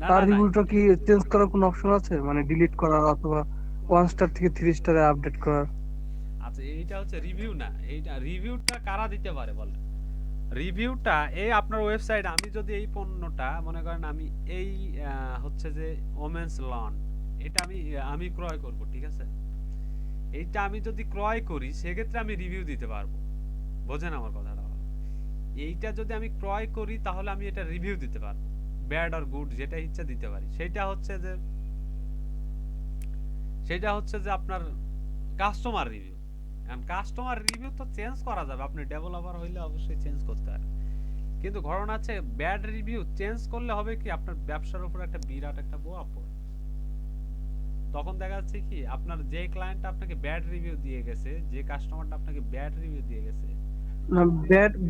না তার না না, রিভিউটা কি চেঞ্জ করার কোনো অপশন আছে, মানে ডিলিট করার অথবা 1 স্টার থেকে 3 স্টারে আপডেট করার? আচ্ছা এইটা হচ্ছে রিভিউ না, এইটা রিভিউটা কারা দিতে পারে বলেন? রিভিউটা এই আপনার ওয়েবসাইট, আমি যদি এই পণ্যটা মনে করেন আমি এই হচ্ছে যে ওমেন্স লন, এটা আমি ক্রয় করব, ঠিক আছে, এইটা আমি যদি ক্রয় করি সেক্ষেত্রে আমি রিভিউ দিতে পারবো। বোঝেন আমার কথাটা? ভালো, এইটা যদি আমি ক্রয় করি তাহলে আমি এটা রিভিউ দিতে পারবো, ব্যাড আর গুড যেটা ইচ্ছা দিতে পারি। সেটা হচ্ছে যে আপনার কাস্টমার রিভিউ। কারণ কাস্টমার রিভিউ তো চেঞ্জ করা যাবে, আপনি ডেভেলপার হইলে অবশ্যই চেঞ্জ করতে পারেন, কিন্তু ঘটনা আছে ব্যাড রিভিউ চেঞ্জ করলে হবে কি আপনার ব্যবসার উপর একটা বিরাট একটা প্রভাব পড়ে। তখন দেখা যাচ্ছে কি আপনার যে ক্লায়েন্ট আপনাকে ব্যাড রিভিউ দিয়ে গেছে, যে কাস্টমারটা আপনাকে ব্যাড রিভিউ দিয়ে গেছে, না,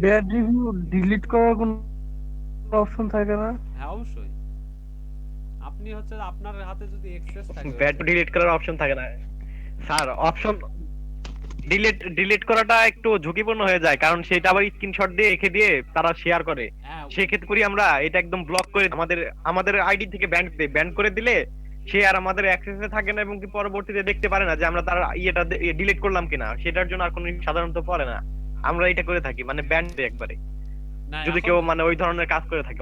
ব্যাড রিভিউ ডিলিট করার কোনো অপশন থাকে না? হ্যাঁ অবশ্যই। আপনি হচ্ছে আপনার হাতে যদি এক্সেস থাকে ব্যাড ডিলিট করার অপশন থাকে না স্যার। অপশন ডিলিট করাটা একটু ঝুঁকিপূর্ণ হয়ে যায়, কারণ সেটা আবার স্ক্রিনশট দিয়ে রেখে দিয়ে তারা শেয়ার করে। হ্যাঁ সেক্ষেত্রে করি আমরা এটা একদম ব্লক করে আমাদের আইডি থেকে ব্যান করে দিলে সে আর আমাদের অ্যাক্সেসে থাকে না, এবং কি পরবর্তীতে দেখতে পারে না যে আমরা তার ইয়েটা ডিলিট করলাম কিনা, সেটার জন্য আর কোনো সাধারণত পড়ে না। আমরা এটা করে থাকি, মানে ব্যান দেই একবারে না, যদি কেউ মানে ওই ধরনের কাজ করে থাকে।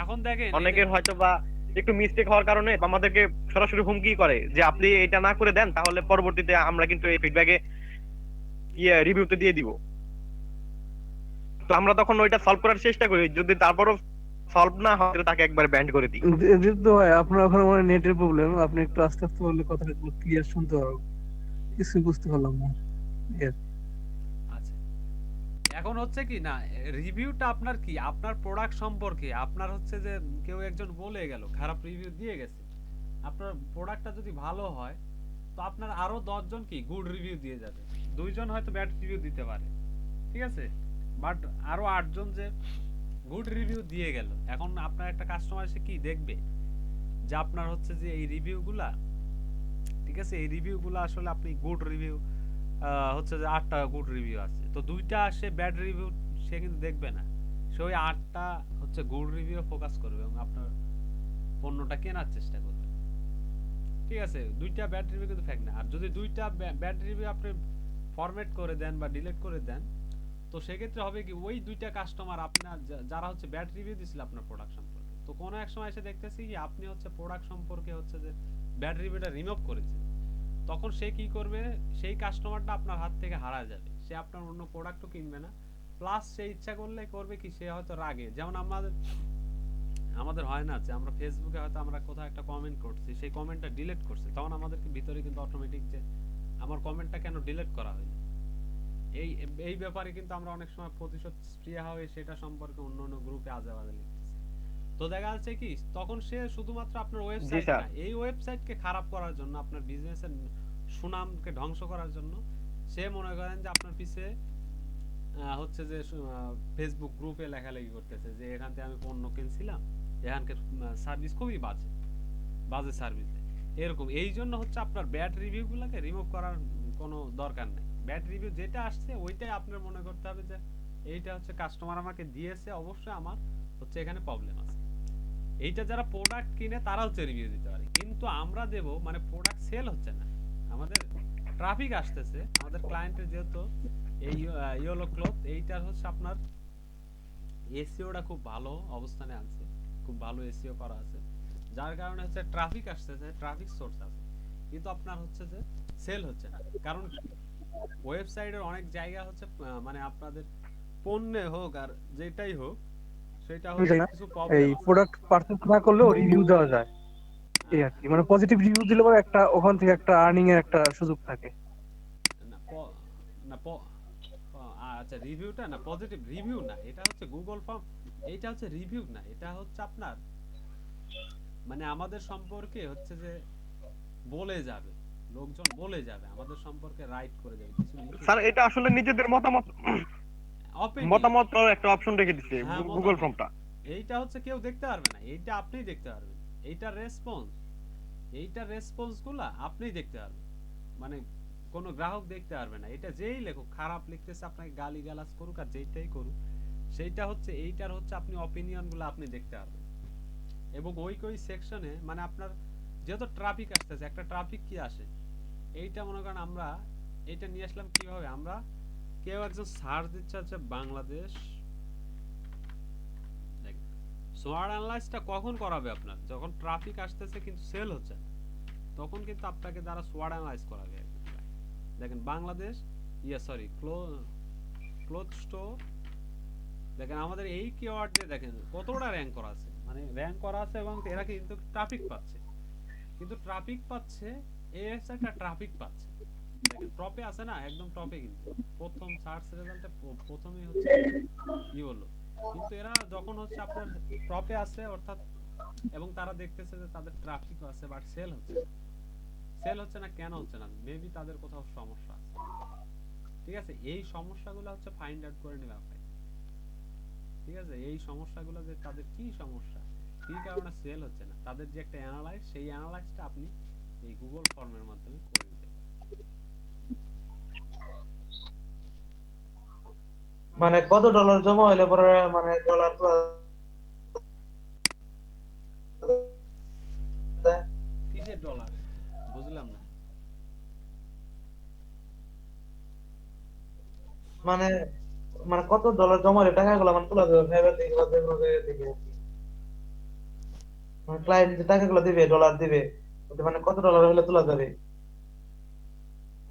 এখন দেখেন অনেকের হয়তো বা একটু মিস্টেক হওয়ার কারণে আমাদেরকে সরাসরি হুমকি করে যে আপনি এটা না করে দেন তাহলে পরবর্তীতে আমরা কিন্তু এই ফিডব্যাকে রিভিউতে দিয়ে দিব। তো আমরা তখন ওইটা সলভ করার চেষ্টা করি, যদি তারপরও সলভ না হয় তাহলে তাকে একবার ব্যান্ড করে দিই। দীপ্ত ভাই, আপনার ওখানে মানে নেটের প্রবলেম, আপনি একটু আস্তে আস্তে বললে কথাটা ক্লিয়ার শুনতে পারবো। কিছু বুঝতে পারলাম না। আচ্ছা, এখন হচ্ছে কি না, রিভিউটা আপনার কি আপনার প্রোডাক্ট সম্পর্কে আপনার হচ্ছে যে কেউ একজন বলে গেল, খারাপ রিভিউ দিয়ে গেছে, আপনার প্রোডাক্টটা যদি ভালো হয় তো আপনার আরো 10 জন কি গুড রিভিউ দিয়ে যাবে, 2 জন হয়তো ব্যাড রিভিউ দিতে পারে, ঠিক আছে, বাট আরো 8 জন যে গুড রিভিউ দিয়ে গেল। এখন আপনার একটা কাস্টমার এসে কি দেখবে যে আপনার হচ্ছে যে এই রিভিউগুলা, ঠিক আছে, এই রিভিউগুলা আসলে আপনি গুড রিভিউ হচ্ছে যে 8টা গুড রিভিউ আছে, তো 2টা আসে ব্যাড রিভিউ, সে কিন্তু দেখবে না, সে ওই 8টা হচ্ছে গুড রিভিউ ফোকাস করবে এবং আপনার পণ্যটা কেনার চেষ্টা করবে। ঠিক আছে, 2টা ব্যাড রিভিউ কিন্তু ফেক না। আর যদি 2টা ব্যাড রিভিউ আপনি ফরম্যাট করে দেন বা ডিলিট করে দেন, তো সেক্ষেত্রে হবে কি ওই 2টা কাস্টমার আপনার যারা হচ্ছে ব্যাড রিভিউ দিছিল আপনার প্রোডাক্ট সম্পর্কে, তো কোনো এক সময় এসে দেখতেছি কি আপনি হচ্ছে প্রোডাক্ট সম্পর্কে হচ্ছে যে ব্যাড রিভিউটা রিমুভ করেছে, তখন সে কি করবে, সেই কাস্টমারটা আপনার হাত থেকে হারা যাবে, সে আপনার অন্য প্রোডাক্টও কিনবে না, প্লাস সে ইচ্ছা করলে করবে কি সে হয়তো রাগে, যেমন আমাদের হয় না যে আমরা ফেসবুকে হয়তো আমরা কোথাও একটা কমেন্ট করছি, সেই কমেন্টটা ডিলিট করছে, তখন আমাদেরকে ভিতরে কিন্তু অটোমেটিক যে আমার কমেন্টটা কেন ডিলিট করা হলো, এই এই ব্যাপারে কিন্তু আমরা অনেক সময় প্রতিশোধ স্প্রিয়া হয়ে সেটা সম্পর্কে অন্য অন্য গ্রুপে আজেবাজে লিখতেছি। তো দেখা যাচ্ছে কি তখন সে শুধুমাত্র আপনার ওয়েবসাইট না, এই ওয়েবসাইটকে খারাপ করার জন্য, আপনার বিজনেসের সুনামকে ধ্বংস করার জন্য সে মনে করেন যে আপনার পিছে হচ্ছে যে ফেসবুক গ্রুপে লেখালেখি করতেছে যে এখান থেকে আমি পণ্য কিনছিলাম, এখানকার সার্ভিস খুবই বাজে সার্ভিস, এরকম। এই জন্য হচ্ছে আপনার ব্যাড রিভিউগুলোকে রিমুভ করার কোনো দরকার নেই। ব্যাড রিভিউ যেটা আসছে ওইটাই আপনার মনে করতে হবে যে এইটা হচ্ছে কাস্টমার আমাকে দিয়েছে, অবশ্যই আমার হচ্ছে এখানে প্রবলেম আছে। এইটা যারা প্রোডাক্ট কিনে তারা হচ্ছে রিভিউ দিতে পারে, কিন্তু আমরা দেব মানে প্রোডাক্ট সেল হচ্ছে না, আমাদের ট্রাফিক আসতেছে আমাদের ক্লায়েন্টের, যেহেতু এই ইয়েলো ক্লথ এইটার হচ্ছে আপনার এসইওটা খুব ভালো অবস্থানে আছে, খুব ভালো এসইও করা আছে, যার কারণে হচ্ছে ট্রাফিক আসতেছে, ট্রাফিক সোর্স আছে, কিন্তু আপনার হচ্ছে যে সেল হচ্ছে না। কারণ ওয়েবসাইটের অনেক জায়গা হচ্ছে মানে আপনাদের পণ্যে হোক আর যেটাই হোক সেটা হচ্ছে কিছু এই প্রবলেম আছে। প্রোডাক্ট পারচেজ না করলেও রিভিউ দেওয়া যায়, এই আর কি। মানে পজিটিভ রিভিউ দিলে পরে একটা ওখান থেকে একটা আর্নিং এর একটা সুযোগ থাকে। না না আচ্ছা, রিভিউটা না, পজিটিভ রিভিউ না, এটা হচ্ছে গুগল ফর্ম, এইটা হচ্ছে রিভিউ না, এটা হচ্ছে আপনার মানে আমাদের সম্পর্কে হচ্ছে যে বলে যাবে, লোকজন বলে যাবে আমাদের সম্পর্কে, রাইট করে যাবে, কিছু লিখে স্যার যাবে। এটা আসলে নিজেদের মতামত Opinion, মতামত একটা অপশন রেখে দিচ্ছে হ্যাঁ গুগল মতামত। ফর্মটা। এইটা হচ্ছে কেউ দেখতে পারবে না, এইটা আপনিই দেখতে পারবেন। এইটার রেসপন্স গুলা আপনিই দেখতে পারবেন, মানে কোনো গ্রাহক দেখতে পারবে না। এটা যেই লেখক, খারাপ লিখতেছে, আপনাকে গালি গালাজ করুক আর যেইটাই করুক, সেইটা হচ্ছে এইটার হচ্ছে আপনি অপিনিয়ন গুলো আপনি দেখতে পারবেন। এবং ওই সেকশনে মানে আপনার যেহেতু ট্রাফিক আসতেছে, একটা ট্রাফিক কি আসে, এইটা মনে করেন আমরা এইটা নিয়ে আসলাম কিভাবে, আমরা কেউ একজন সার্চ দিচ্ছে হচ্ছে বাংলাদেশ, সোয়ার অ্যানালাইসিসটা কখন করাবে আপনার, যখন ট্রাফিক আসতেছে কিন্তু সেল হচ্ছে না, তখন কিন্তু আপনাকে দ্বারা সোয়ার অ্যানালাইজ করাবে। দেখেন বাংলাদেশ ক্লোথ স্টোর, দেখেন আমাদের এই কিওয়ার্ড দিয়ে দেখেন কতটা র্যাঙ্ক করা আছে, মানে র্যাঙ্ক করা আছে, এবং এরা কিন্তু ট্রাফিক পাচ্ছে, এই ওয়েবসাইটটা ট্রাফিক পাচ্ছে। দেখেন টপে আছে না, একদম টপে, কিন্তু প্রথম সার্চ রেজাল্টে প্রথমেই হচ্ছে কি বললো, কিন্তু এরা যখন হচ্ছে আপনার টপে আছে অর্থাৎ, এবং তারা দেখতেছে যে তাদের ট্রাফিক আছে বাট সেল হচ্ছে না, কেন হচ্ছে না, মেবি তাদের কোথাও সমস্যা আছে। ঠিক আছে, এই সমস্যাগুলো হচ্ছে ফাইন্ড আউট করে নেওয়া হয়। ঠিক আছে, এই সমস্যাগুলো যে তাদের কি সমস্যা, কি কারণে সেল হচ্ছে না, তাদের যে একটা অ্যানালাইজ, সেই অ্যানালাইজটা আপনি এই গুগল ফর্মের মাধ্যমে করে দিতে পারেন। মানে কত ডলার জমা হইলে পরে মানে ডলার কিসের ডলার বুঝলাম না। মানে মানে কত ডলার জমা হইলে টাকাগুলো মানে তোলা যাবে ফাইবার থেকে বা যেকোনো জায়গা থেকে আর কি। মানে ক্লায়েন্ট যে টাকাগুলো দিবে, ডলার দিবে, ওটা মানে কত ডলার হলে তোলা যাবে?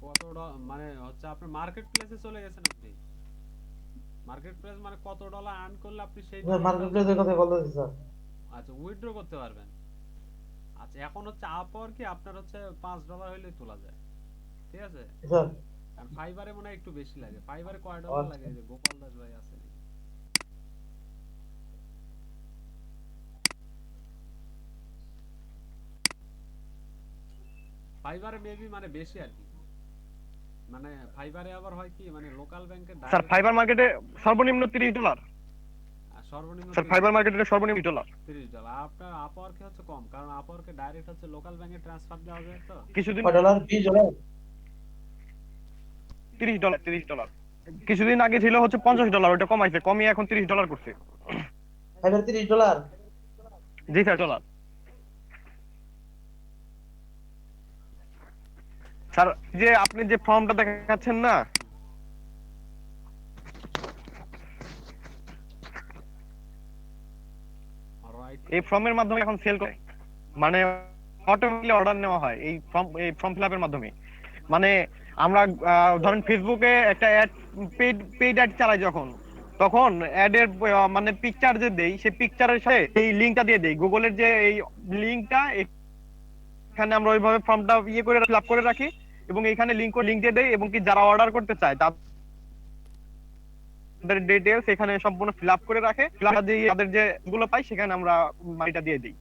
কত মানে হচ্ছে আপনি মার্কেট প্লেসে চলে গেছেন, আপনি মার্কেট প্লেস মানে কত ডলার আর্ন করলে আপনি সেই ডলারটা মার্কেট প্লেসের কথা বলতেছি স্যার। আচ্ছা উইথড্র করতে পারবেন। আচ্ছা এখন হচ্ছে আপওয়ার্ক কি আপনার হচ্ছে $5 হইলেই তোলা যায়। ঠিক আছে, স্যার আর ফাইবারে মনে হয় একটু বেশি লাগে। ফাইবারে কয় ডলার লাগে, এই যে গোপাল দাস ভাই আছে নাকি? ফাইবারে মেবি মানে বেশি আর কি, মানে ফাইবারে আবার হয় কি, মানে লোকাল ব্যাংকের স্যার ডাইরেক্ট ফাইবার মার্কেটে সর্বনিম্ন $30, সর্বনিম্ন স্যার ফাইবার মার্কেটে সর্বনিম্ন $30। $30। আপনার আপওয়ার্কে হচ্ছে কম, কারণ আপওয়ার্কে ডাইরেক্ট হচ্ছে লোকাল ব্যাংকে ট্রান্সফার দেওয়া যায় তো। কিছুদিন কয় ডলার? 20 ডলার? $30 কিছুদিন আগে ছিল হচ্ছে $50, ওটা কমাইছে, কমিয়ে এখন $30 করছে। Fibre 30 dollar? জি স্যার ডলার। স্যার যে আপনি যে ফর্মটা দেখাচ্ছেন না, অলরাইট, এই ফর্মের মাধ্যমে এখন সেল করে, মানে অটোমেটিক্যালি অর্ডার নেওয়া হয় এই ফর্ম ফিল আপের মাধ্যমে। মানে আমরা ধরেন ফেসবুকে একটা অ্যাড, পেইড অ্যাড চালাই যখন, তখন অ্যাডের মানে পিকচার যে দেই, সেই পিকচারের সাথে এই লিংকটা দিয়ে দেই, গুগলের যে এই লিংকটা, এখানে আমরা ওইভাবে ফর্মটা ইয়ে করে ফিল আপ করে রাখি, এবং এখানে লিংক দিয়ে দেই, এবং কি যারা অর্ডার করতে চায় তাদের ডিটেইলস এখানে সম্পূর্ণ ফিল আপ করে রাখে, ফিল আপ দিয়ে তাদের যে গুলো পাই সেখানে আমরা মানিটা দিয়ে দিই।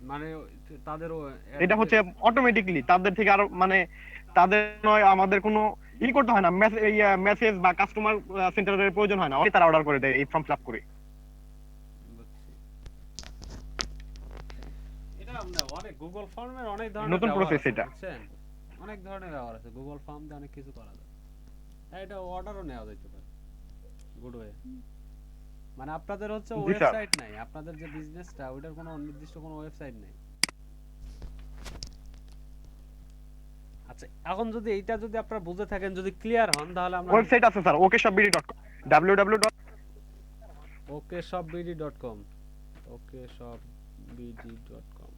মানে তাদের এটা হচ্ছে অটোমেটিক্যালি তাদের থেকে, আর মানে তাদের নয় আমাদের কোনো ই করতে হয় না, মেসেজ বা কাস্টমার সেন্টারের প্রয়োজন হয় না, তারা অর্ডার করে দেয় এই ফর্ম ফিল আপ করে। এটা অনেক গুগল ফর্মের অনেক ধরনের নতুন ব্যবহার প্রসেস আছে, এটা। বুঝছেন, অনেক ধরনের ব্যবহার আছে গুগল ফর্ম দিয়ে, অনেক কিছু করা যায়। এটা অর্ডারও নেওয়া যেতে পারে গুড ওয়ে। মানে আপনাদের হচ্ছে জি স্যার। ওয়েবসাইট নাই, আপনাদের যে বিজনেসটা ওইটার কোনো নির্দিষ্ট কোনো ওয়েবসাইট নেই। আচ্ছা, এখন যদি এইটা যদি আপনারা বুঝে থাকেন, যদি ক্লিয়ার হন, তাহলে আমরা ওয়েবসাইট আছে sir okshopbd.com www. okshopbd.com okshopbd.com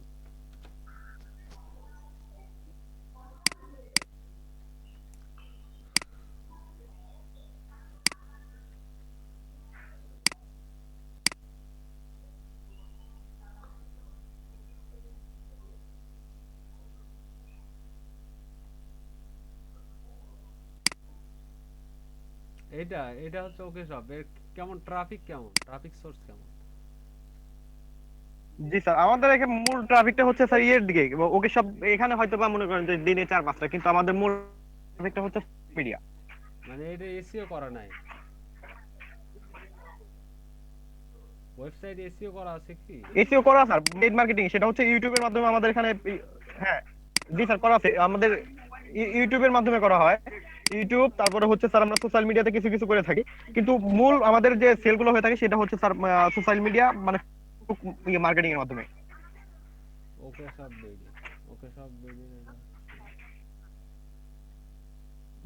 এটা এটা হচ্ছে ওকে সব। এর কেমন ট্রাফিক, কেমন ট্রাফিক সোর্স কেমন? জি স্যার, আমাদের এখানে মূল ট্রাফিকটা হচ্ছে স্যার ইয়ের দিকে, ওকে সব এখানে হয়তো বা মনে করেন যে দিনে 4-5টা, কিন্তু আমাদের মূল ট্রাফিকটা হচ্ছে মিডিয়া। মানে এটা এসইও করা নাই, ওয়েবসাইট এসইও করা আছে কি? এসইও করা স্যার, পেইড মার্কেটিং, সেটা হচ্ছে ইউটিউবের মাধ্যমে আমাদের এখানে। হ্যাঁ জি স্যার, করা আছে আমাদের, ইউটিউবের মাধ্যমে করা হয়। ইউটিউব, তারপরে হচ্ছে স্যার আমরা সোশ্যাল মিডিয়াতে কিছু কিছু করে থাকি, কিন্তু মূল আমাদের যে সেলগুলো হয়ে থাকে সেটা হচ্ছে স্যার সোশ্যাল মিডিয়া, মানে মার্কেটিং এর মাধ্যমে। ওকে সব বেডি, ওকে সব বেডি।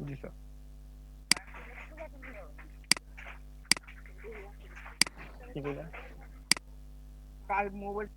জি স্যার। কি বললেন? কার মোবাইল?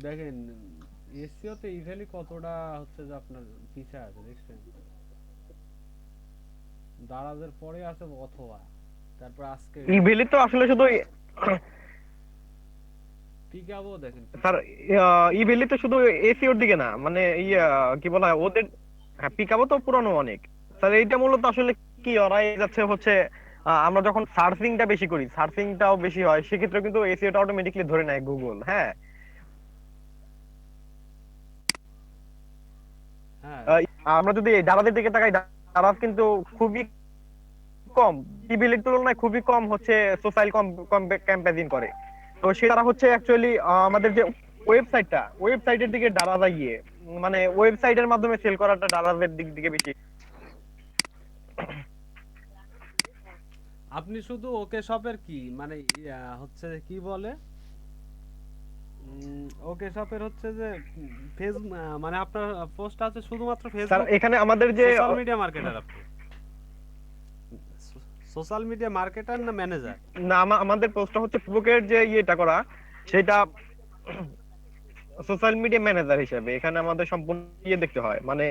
দেখেন এসইও তে ইভ্যালি কতটা হচ্ছে যে আপনার পিছায় আছে দেখছেন? দারাজের পরে আছে অথবা, তারপর আজকে ইভেলি তো আসলে শুধু পিকাবো দেখেন স্যার, ইভেলি তো শুধু এসিওর দিকে না, মানে কি বলা হয় ওদের। হ্যাঁ, পিকাবো তো পুরানো অনেক স্যার। এইটা মূলত আসলে কি ওরা যাচ্ছে হচ্ছে, আমরা যখন সার্ফিংটা বেশি করি, সার্ফিংটাও বেশি হয়, সেক্ষেত্রে কিন্তু এসিওটা অটোমেটিক্যালি ধরে নেয় গুগল। হ্যাঁ, হ্যাঁ আহ, আমরা যদি দারাজের দিকে তাকাই, দারাজ কিন্তু খুবই কম, ইভিলির তুলনায় খুবই কম হচ্ছে সোশ্যাল ক্যাম্পেইন করে। তো সেটা হচ্ছে অ্যাকচুয়ালি আমাদের যে ওয়েবসাইটের দিকে দারাজা গিয়ে, মানে ওয়েবসাইটের মাধ্যমে সেল করাটা দারাজের দিক দিকে বেশি। আপনি শুধু ওকে শপের কি মানে হচ্ছে কি বলে ওকে শপের হচ্ছে যে ফেস মানে আপনার পোস্ট আছে শুধুমাত্র স্যার ফেসবুক এখানে আমাদের যে সোশ্যাল মিডিয়া মার্কেটার, আপনি সোশ্যাল মিডিয়া মার্কেটার না ম্যানেজার? না, আমাদের পোস্টটা হচ্ছে ফেসবুকের যে ইয়েটা করা, সেটা সোশ্যাল মিডিয়া ম্যানেজার হিসেবে এখানে আমাদের সম্পূর্ণ ইয়ে দেখতে হয়। মানে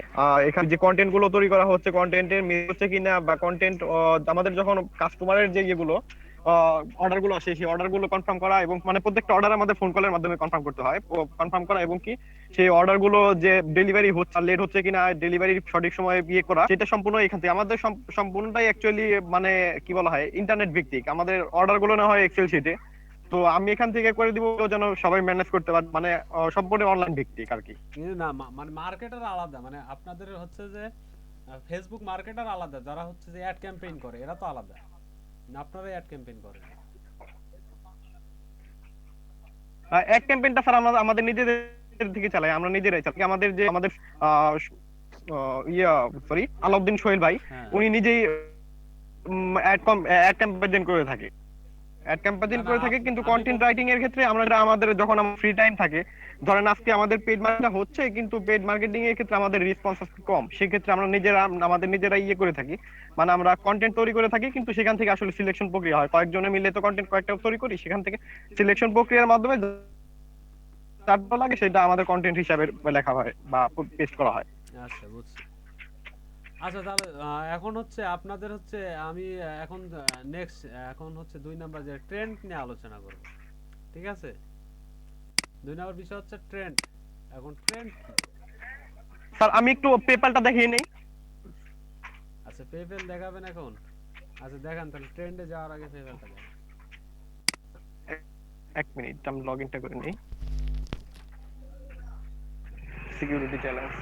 এখানে যে কন্টেন্ট গুলো তৈরি করা হচ্ছে, কন্টেন্টের মিল হচ্ছে কিনা, বা কন্টেন্ট আমাদের যখন কাস্টমারের যে ইয়েগুলো অর্ডার গুলো আসে, সেই অর্ডার গুলো কনফার্ম করা, এবং মানে প্রত্যেকটা অর্ডার আমাদের ফোন কলের মাধ্যমে কনফার্ম করতে হয়, কনফার্ম করা, এবং কি সেই অর্ডার গুলো যে ডেলিভারি হচ্ছে লেট হচ্ছে কিনা, ডেলিভারি সঠিক সময়ে বিয়ে করা, সেটা সম্পূর্ণ এখান থেকে আমাদের সম্পূর্ণটাই অ্যাকচুয়ালি মানে কি বলা হয় ইন্টারনেট ভিত্তিক। আমাদের অর্ডার গুলো না হয় এক্সেল শিটে, তো আমি এখান থেকে করে দিব যেন সবাই ম্যানেজ করতে পারে, মানে সম্পূর্ণ অনলাইন ভিত্তিক আর কি। কিন্তু না মানে মার্কেটার আলাদা, মানে আপনাদের হচ্ছে যে ফেসবুক মার্কেটার আলাদা, যারা হচ্ছে যে অ্যাড ক্যাম্পেইন করে এরা তো আলাদা না, আপনারা অ্যাড ক্যাম্পেইন করেন? এক ক্যাম্পেইনটা স্যার আমরা আমাদের নিজেদের থেকে চালাই, আমরা নিজেরাই চালাই। আমাদের যে আমাদের আহ, সরি, আলাউদ্দিন সোহেল ভাই, হ্যাঁ উনি নিজেই অ্যাড ক্যাম্পেইন করে থাকে, অ্যাড না ক্যাম্পেইন না করে থাকে। কিন্তু আমি কন্টেন্ট রাইটিং এর ক্ষেত্রে আমরা আমাদের যখন ফ্রি টাইম থাকে, ধরেন আজকে আমাদের পেড মার্কেটিং হচ্ছে, কিন্তু পেড মার্কেটিং এর ক্ষেত্রে আমাদের রেসপন্স কম, সেক্ষেত্রে আমরা নিজেরা ইয়ে করে থাকি, মানে আমরা কন্টেন্ট তৈরি করে থাকি, কিন্তু সেখান থেকে আসলে সিলেকশন প্রক্রিয়া হয়, কয়েকজনে মিলে তো কন্টেন্ট কয়েকটা তৈরি করি, সেখান থেকে সিলেকশন প্রক্রিয়ার মাধ্যমে যার ভালো লাগে সেটা আমাদের কন্টেন্ট হিসাবে লেখা হয় বা পেস্ট করা হয়। আচ্ছা বুঝছি। আচ্ছা তাহলে এখন হচ্ছে আপনাদের হচ্ছে আমি এখন নেক্সট এখন হচ্ছে 2 নাম্বার যে ট্রেন্ড নিয়ে আলোচনা করব, ঠিক আছে? 2 নাম্বার বিষয় হচ্ছে ট্রেন্ড। এখন ট্রেন্ড কি? স্যার আমি একটু পেপারটা দেখিয়ে নেই। আচ্ছা পেপেল দেখাবেন এখন? আচ্ছা দেখান তাহলে, ট্রেন্ডে যাওয়ার আগে পেপেলটা দেখান। এক মিনিট, আমি লগ ইনটা করে নেই। Security challenge.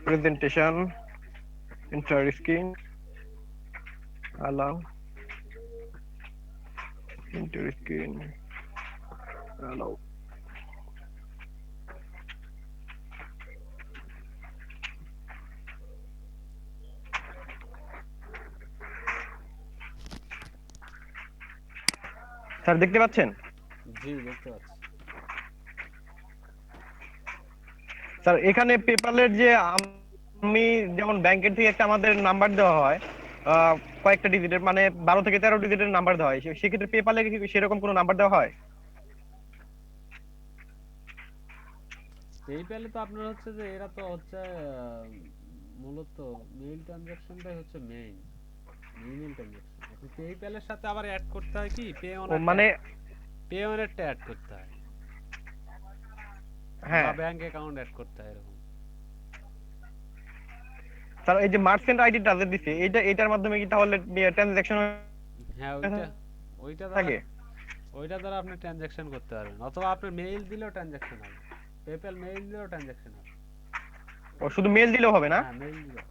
Presentation, enter screen, allow, enter screen, allow. Sir দেখতে পাচ্ছেন? জি দেখতে পাচ্ছি। স্যার এখানে পেপ্যালের যে আমি যেমন ব্যাংকের থেকে একটা আমাদের নাম্বার দেওয়া হয়, কয়েকটা ডিজিটের, মানে 12 থেকে 13 ডিজিটের নাম্বার দেওয়া হয়, সেক্ষেত্রে পেপ্যালে কি সেরকম কোনো নাম্বার দেওয়া হয়? পেপ্যালে তো আপনার হচ্ছে যে এরা তো হচ্ছে মূলত মেইল ট্রানজাকশনটাই হচ্ছে মেইন ইমেল ট্রানজাকশন। এখন পেপ্যালের সাথে আবার অ্যাড করতে হয় কি পে ও অনার, মানে পে অনারটা অ্যাড করতে হয় হ্যাঁ বা ব্যাংক অ্যাকাউন্ট অ্যাড করতে হয় এরকম। স্যার এই যে মার্চেন্ট আইডিটা যে দিছে এটার মাধ্যমে কি তাহলে ট্রানজাকশন হ্যাঁ ওইটা দ্বারা থাকে? আপনি ট্রানজাকশন করতে পারবেন, অথবা আপনি মেইল দিলেও ট্রানজাকশন হবে, পেপ্যাল মেইল দিলেও ট্রানজাকশন হবে। ও শুধু মেল দিলেও হবে না? হ্যাঁ মেইল দিলেও।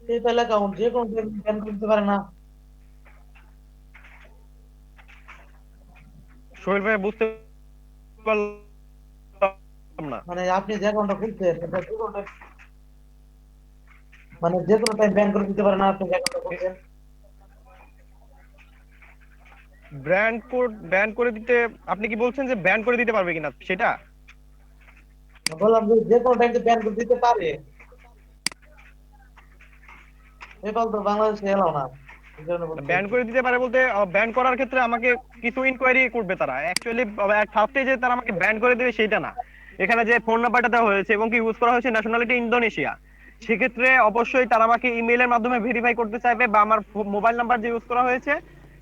পেপ্যাল অ্যাকাউন্ট যে কোনো ব্যান করতে পারে না। সোহেল ভাই বুঝতে পারলাম না। মানে আপনি যে অ্যাকাউন্টটা খুলছেন এটা যে কোনো মানে যে কোনো টাইম ব্যান করে দিতে পারে না আপনি যে অ্যাকাউন্টটা খুলছেন। ব্যান করে দিতে, আপনি কি বলছেন যে ব্যান করে দিতে পারবে কিনা সেটা? বললাম যে কোনো টাইম ব্যান করে দিতে পারে। পেপ্যাল তো বাংলাদেশে এলাও না, এই জন্য বলছি আর ব্যান কি। করে দিতে পারে বলতে, ব্যান করার ক্ষেত্রে আমাকে কিছু ইনকোয়ারি করবে তারা। অ্যাকচুয়ালি ফার্স্টে যে তারা আমাকে ব্যান করে দেবে সেটা না, এখানে যে ফোন নাম্বারটা দেওয়া হয়েছে এবং কি ইউজ করা হয়েছে ন্যাশনালিটি ইন্দোনেশিয়া, সেক্ষেত্রে অবশ্যই তারা আমাকে ইমেইলের মাধ্যমে ভেরিফাই করতে চাইবে, বা আমার মোবাইল নাম্বার যে ইউজ করা হয়েছে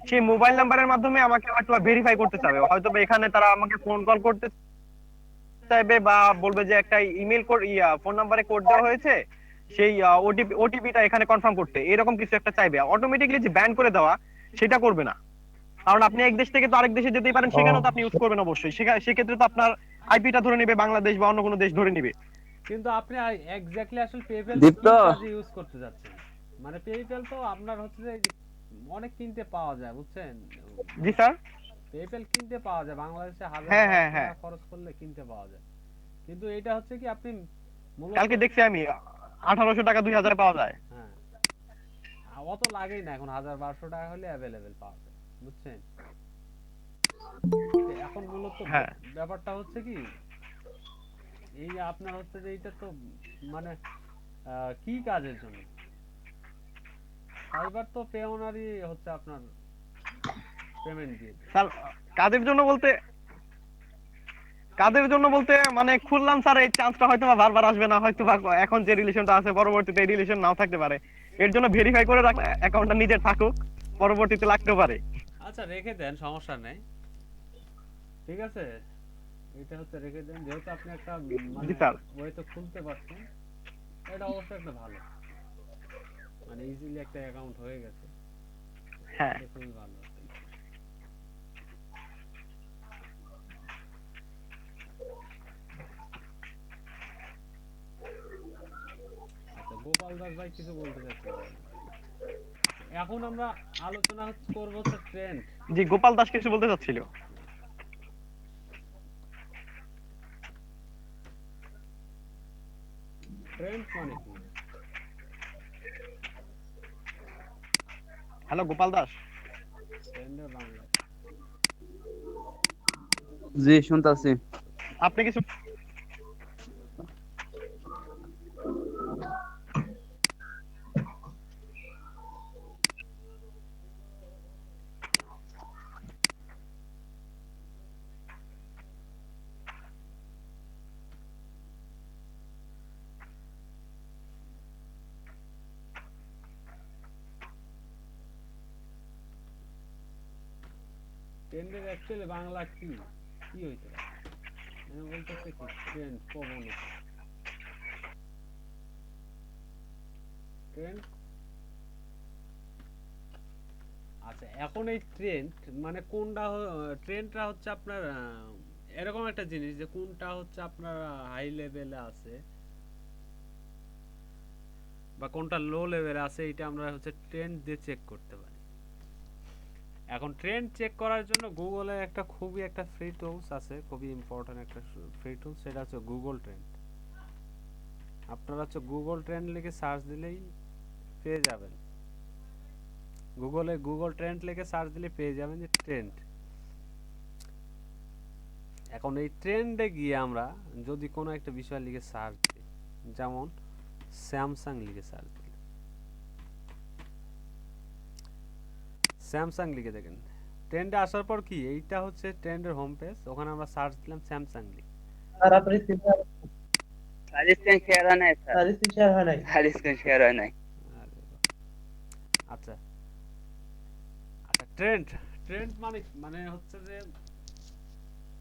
সেই মোবাইল নাম্বারের মাধ্যমে আমাকে হয়তো ভেরিফাই করতে চাইবে। হয়তো বা এখানে তারা আমাকে ফোন কল করতে চাইবে বা বলবে যে একটা ইমেল কোড, ফোন নাম্বারে কোড দেওয়া হয়েছে, সেই ওটিপিটা এখানে কনফার্ম করতে, এরকম কিছু একটা চাইবে। অটোমেটিক্যালি যে ব্যান করে দেওয়া সেটা করবে না, কারণ আপনি এক দেশ থেকে তো আরেক দেশে যেতেই পারেন, ও সেখানেও তো আপনি ইউজ করবেন অবশ্যই। সেক্ষেত্রে তো আপনার আইপিটা ধরে নেবে বাংলাদেশ বা অন্য কোনো দেশ ধরে নেবে। কিন্তু আপনি এক্স্যাক্টলি আসলে পেপ্যাল দীপ্ত। কি কাজে ইউজ করতে যাচ্ছেন? মানে পেপ্যাল তো আপনার হচ্ছে যে অনেক কিনতে পাওয়া যায় বুঝছেন, জি স্যার। পেপ্যাল কিনতে পাওয়া যায় বাংলাদেশে, হাজার হ্যাঁ, 1000 হ্যাঁ, টাকা হ্যাঁ। খরচ করলে কিনতে পাওয়া যায়। কিন্তু এটা হচ্ছে কি আপনি মূলত কালকে দেখছি আমি 1800 টাকা 2000 পাওয়া যায়। হ্যাঁ অত লাগেই না, এখন 1000-1200 টাকা হলে অ্যাভেলেবেল পাওয়া যায় বুঝছেন। তো এখন মূলত হ্যাঁ ব্যাপারটা হচ্ছে কি, এই যে আপনার হচ্ছে যে এইটা তো মানে কি কাজের জন্য ফাইবার তো পে অনারই হচ্ছে আপনার পেমেন্ট দিয়ে দেয়। স্যার, কাদের জন্য বলতে মানে খুললাম স্যার, এই চান্সটা হয়তো বা বারবার আসবে না, হয়তো বা এখন যে রিলেশনটা আছে পরবর্তীতে এই রিলেশন নাও থাকতে পারে। এর জন্য ভেরিফাই করে রাখলে অ্যাকাউন্টটা নিজের থাকুক, পরবর্তীতে লাগতে পারে। আচ্ছা রেখে দেন, সমস্যা নেই, ঠিক আছে। এটা হচ্ছে রেখে দেন, যেহেতু আপনি একটা মানে জি স্যার। ওয়েতে খুলতে পারছেন, এটা অবশ্যই একটা ভালো, মানে ইজিলি একটা অ্যাকাউন্ট হয়ে গেছে, হ্যাঁ এটা খুবই ভালো। আচ্ছা গোপাল দাস ভাই কিছু বলতে চাচ্ছিলেন। এখন আমরা আলোচনা করব হচ্ছে ট্রেন্ড। জি, গোপাল দাস কিছু বলতে চাচ্ছিল। ট্রেন্ড মানে কি? হ্যালো গোপাল দাস। ট্রেন্ডের বাংলা জি শুনতাছি। আপনি কিছু ট্রেন্ডের অ্যাকচুয়ালি বাংলা কি কি হইতে পারে? আমি বলতেছি কি ট্রেন্ড প্রবণতা, ট্রেন্ড। আচ্ছা এখন এই ট্রেন্ড মানে কোনটা ট্রেন্ডটা হচ্ছে আপনার এরকম একটা জিনিস যে কোনটা হচ্ছে আপনার হাই লেভেলে আছে বা কোনটা লো লেভেলে আছে, এটা আমরা হচ্ছে ট্রেন্ড দিয়ে চেক করতে পারি। এখন ট্রেন্ড চেক করার জন্য গুগলে একটা খুবই একটা ফ্রি টুলস আছে, খুবই ইম্পর্টেন্ট একটা ফ্রি টুলস, সেটা হচ্ছে গুগল ট্রেন্ড। আপনারা হচ্ছে গুগল ট্রেন্ড লিখে সার্চ দিলেই পেয়ে যাবেন। গুগলে গুগল ট্রেন্ড লিখে সার্চ দিলে পেয়ে যাবেন যে ট্রেন্ড। এখন এই ট্রেন্ডে গিয়ে আমরা যদি কোনো একটা বিষয় লিখে সার্চ দিই, যেমন স্যামসাং লিখে সার্চ দিই, স্যামসাং লিখে দেখেন ট্রেন্ডে আসার পর কি এইটা হচ্ছে ট্রেন্ডের হোম পেজ, ওখানে আমরা সার্চ দিলাম স্যামসাং লিখে। আর আপনার স্ক্রিন স্ক্রিন শেয়ার হয় নাই স্যার, শেয়ার হয় নাই। স্ক্রিন শেয়ার হয় নাই। আরে বাহ। আচ্ছা আচ্ছা ট্রেন্ড ট্রেন্ড মানে মানে হচ্ছে যে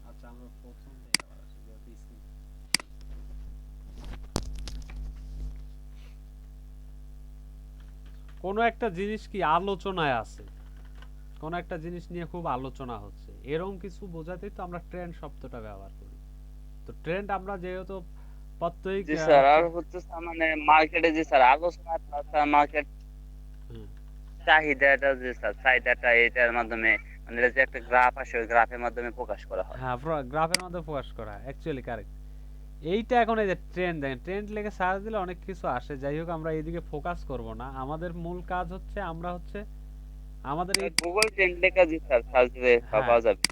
আচ্ছা আমরা প্রথম থেকে আবার আসি যেহেতু স্ক্রিন। কোনো একটা জিনিস কি আলোচনায় আছে, কোনো একটা জিনিস নিয়ে খুব আলোচনা হচ্ছে, এরকম কিছু বোঝাতেই তো আমরা ট্রেন্ড শব্দটা ব্যবহার করি। তো ট্রেন্ড আমরা যেহেতু প্রত্যেক জি স্যার, আর হচ্ছে স্যার মানে মার্কেটে যে স্যার আলোচনা স্যার মার্কেট চাহিদাটা যে স্যার চাহিদাটা এটার মাধ্যমে মানে এটা যে একটা গ্রাফ আসে ওই গ্রাফের মাধ্যমে প্রকাশ করা হয়। হ্যাঁ গ্রাফের মধ্যে প্রকাশ করা হয়, অ্যাকচুয়ালি কারেক্ট। এইটা এখন এই যে ট্রেন্ড, দেখেন ট্রেন্ড লিখে সার্চ দিলে অনেক কিছু আসে। যাই হোক আমরা এইদিকে ফোকাস করব না, আমাদের মূল কাজ হচ্ছে আমরা হচ্ছে আমাদের এই গুগল ট্রেন্ড লেখা জি স্যার সার্চ দিলে পাওয়া যাবে।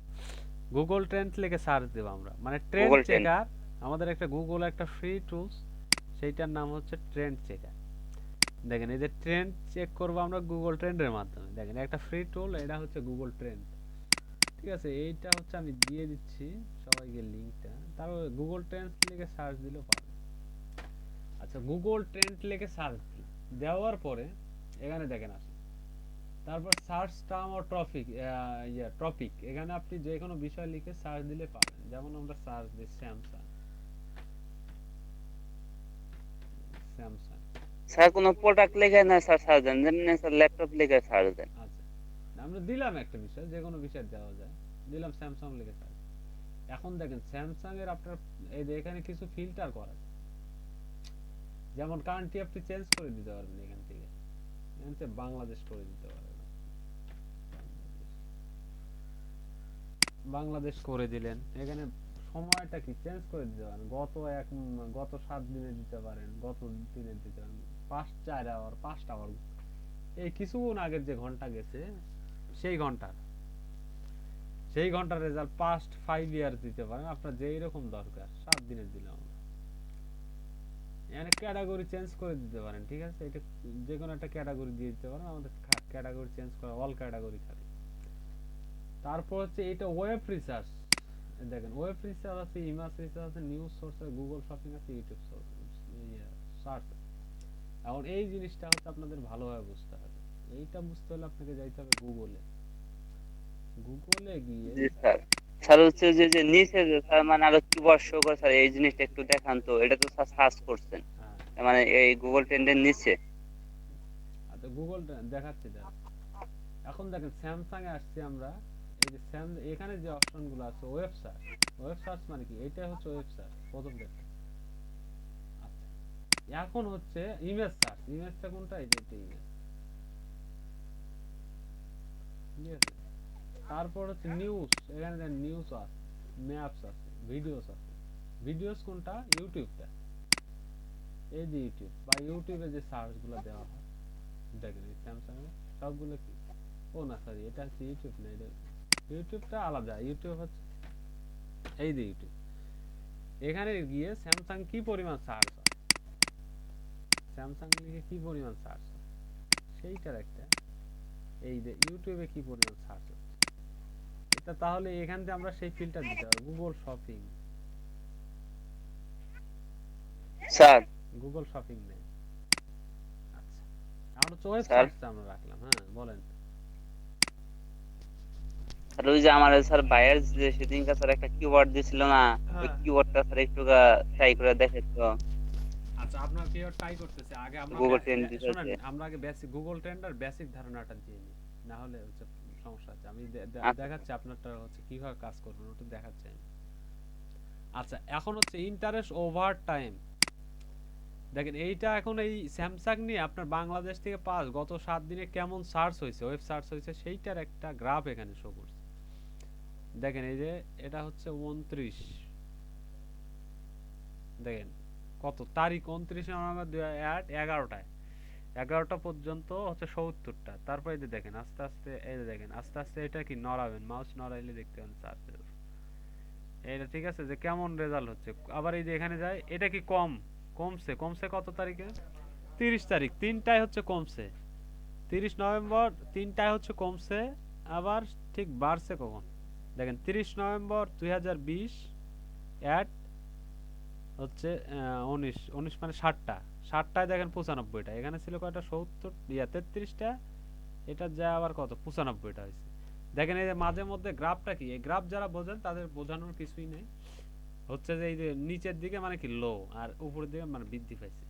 গুগল ট্রেন্ড লিখে সার্চ দেব আমরা, মানে ট্রেন্ড Google Trend। চেকার। আমাদের একটা গুগল একটা ফ্রি টুলস, সেইটার নাম হচ্ছে ট্রেন্ড চেকার। দেখেন এই যে ট্রেন্ড চেক করব আমরা গুগল ট্রেন্ডের মাধ্যমে, দেখেন একটা ফ্রি টুল, এটা হচ্ছে গুগল ট্রেন্ড। ঠিক আছে, এইটা হচ্ছে আমি দিয়ে দিচ্ছি সবাইকে লিংকটা, তারপর গুগল ট্রেন্ড লিখে সার্চ দিলেও পাবেন। আচ্ছা গুগল ট্রেন্ড লিখে সার্চ দেওয়ার পরে এখানে দেখেন আসে, তারপর সার্চ টার্ম ও টপিক, এখানে আপনি যে কোনো বিষয় লিখে সার্চ দিলে পাবেন। যেমন আমরা সার্চ দিই স্যামসাং, স্যামসাং। স্যার কোনো প্রোডাক্ট লেখা না স্যার সার্চ দেন, যেমন স্যার ল্যাপটপ লেখা সার্চ দেন। আচ্ছা আমরা দিলাম একটা বিষয়, যে কোনো বিষয় দেওয়া যায়, দিলাম স্যামসাং লিখে সার্চ। এখন দেখেন স্যামসাং এর আপনার এই যে এখানে কিছু ফিল্টার করা আছে, যেমন কান্ট্রি আপনি চেঞ্জ করে দিতে পারবেন এখান থেকে, এখান থেকে বাংলাদেশ করে দিতে পারবেন। বাংলাদেশ করে দিলেন, এখানে সময়টা কি চেঞ্জ করে দিতে পারেন, গত 7 দিনে দিতে পারেন, গত দিনে দিতে পারেন, 4 আওয়ার 5 আওয়ার, এই কিছুক্ষণ আগের যে ঘন্টা গেছে সেই ঘন্টার রেজাল্ট পাস্ট 5 ইয়ার্স দিতে পারেন, আপনার যেই রকম দরকার 7 দিনের দিলাম আমরা। এখানে ক্যাটাগরি চেঞ্জ করে দিতে পারেন, ঠিক আছে, এটা যে কোনো একটা ক্যাটাগরি দিয়ে দিতে পারেন, আমাদের ক্যাটাগরি চেঞ্জ করা অল ক্যাটাগরি থাকে। তারপর হচ্ছে এটা ওয়েব রিসার্চ, দেখেন ওয়েব রিসার্চ আছে, ইমেজ রিসার্চ আছে, নিউজ সোর্স আছে, গুগল শপিং আছে, ইউটিউব সার্চ। এখন এই জিনিসটা হচ্ছে আপনাদের ভালোভাবে বুঝতে হবে। এইটা বুঝতে হলে আপনাকে যাইতে হবে গুগলে গিয়ে। জি স্যার, স্যার হচ্ছে যে নিচে যে স্যার মানে আরো কিওয়ার্ড শো করে স্যার, এই জিনিসটা একটু দেখান তো, এটা তো স্যার সার্চ করছেন হ্যাঁ মানে এই গুগল ট্রেন্ডের নিচে। আচ্ছা গুগল দেখাচ্ছি দাঁড়া। এখন দেখেন স্যামসাং এ আসছি আমরা, এই যে এখানে যে অপশন গুলো আছে ওয়েব সার্চ মানে কি, এটা হচ্ছে ওয়েব সার্চ প্রথম দেখতে। আচ্ছা এখন হচ্ছে ইমেজ সার্চ, ইমেজটা কোনটা, এই যে এটা ইমেজ, ঠিক আছে। তারপর হচ্ছে নিউজ, এখানে দেখেন নিউজ আছে, ম্যাপস আছে, ভিডিওস আছে। ভিডিওস কোনটা, ইউটিউবটা, এই যে ইউটিউব বা ইউটিউবে যে সার্চ গুলো দেওয়া হয়, দেখেন এই স্যামসাং এ সবগুলো কি, ও না সরি এটা হচ্ছে ইউটিউব না, এটা ইউটিউবটা আলাদা, ইউটিউব হচ্ছে এই যে ইউটিউব। এখানে গিয়ে স্যামসাং কি পরিমাণ সার্চ হয়, স্যামসাং লিখে কি পরিমাণ সার্চ হয় সেইটার একটা, এই যে ইউটিউবে কি পরিমাণ সার্চ হচ্ছে এটা, তাহলে এখান থেকে আমরা সেই ফিল্টার দিতে পারবো। Google shopping, sir Google shopping নেই। আচ্ছা আমরা তো ওয়েব স্যার সার্চটা আমরা রাখলাম, হ্যাঁ বলেন। আর ওই যে আমার স্যার বায়ার যে সেদিনকে স্যার একটা কিওয়ার্ড দিছিল না, ওই কিওয়ার্ডটা স্যার একটু ট্রাই করে দেখে তো। আচ্ছা আপনার কি ট্রাই করতেছে আগে আমরা গুগল ট্রেন্ড শুনেন দিতেছে। আমরা আগে বেসিক গুগল ট্রেন্ডার বেসিক ধারণাটা দিয়ে নিই না হলে হচ্ছে সমস্যা আছে আমি আচ্ছা দেখাচ্ছি আপনারটা হচ্ছে কিভাবে কাজ করবেন ওটা দেখাচ্ছি আমি। আচ্ছা এখন হচ্ছে ইন্টারেস্ট ওভার টাইম দেখেন এইটা এখন এই স্যামসাং নিয়ে আপনার বাংলাদেশ থেকে পাস গত 7 দিনে কেমন সার্চ হয়েছে ওয়েব সার্চ হয়েছে সেইটার একটা গ্রাফ এখানে শো করছে দেখেন এই যে এটা হচ্ছে 29 দেখেন কত তারিখ 29 নভেম্বর 2011টায় 11টা পর্যন্ত হচ্ছে 70টা তারপরে এই যে দেখেন আস্তে আস্তে এই যে দেখেন আস্তে আস্তে এটা কি নড়াবেন মাউস নড়াইলে দেখতে পাবেন সার্চের এইটা ঠিক আছে যে কেমন রেজাল্ট হচ্ছে আবার এই যে এখানে যায় এটা কি কমছে কমছে কত তারিখে 30 তারিখ তিনটায় হচ্ছে কমছে 30 নভেম্বর তিনটায় হচ্ছে কমছে আবার ঠিক বাড়ছে কখন দেখেন 30 নভেম্বর 2020 অ্যাট হচ্ছে 19 মানে 60টায় দেখেন 95টা এখানে ছিল কয়টা 33টা এটা যা আবার কত 95টা হয়েছে দেখেন এই যে মাঝে মধ্যে গ্রাফটা কি এই গ্রাফ যারা বোঝেন তাদের বোঝানোর কিছুই নেই হচ্ছে যে এই যে নিচের দিকে মানে কি লো আর উপরের দিকে মানে বৃদ্ধি পাইছে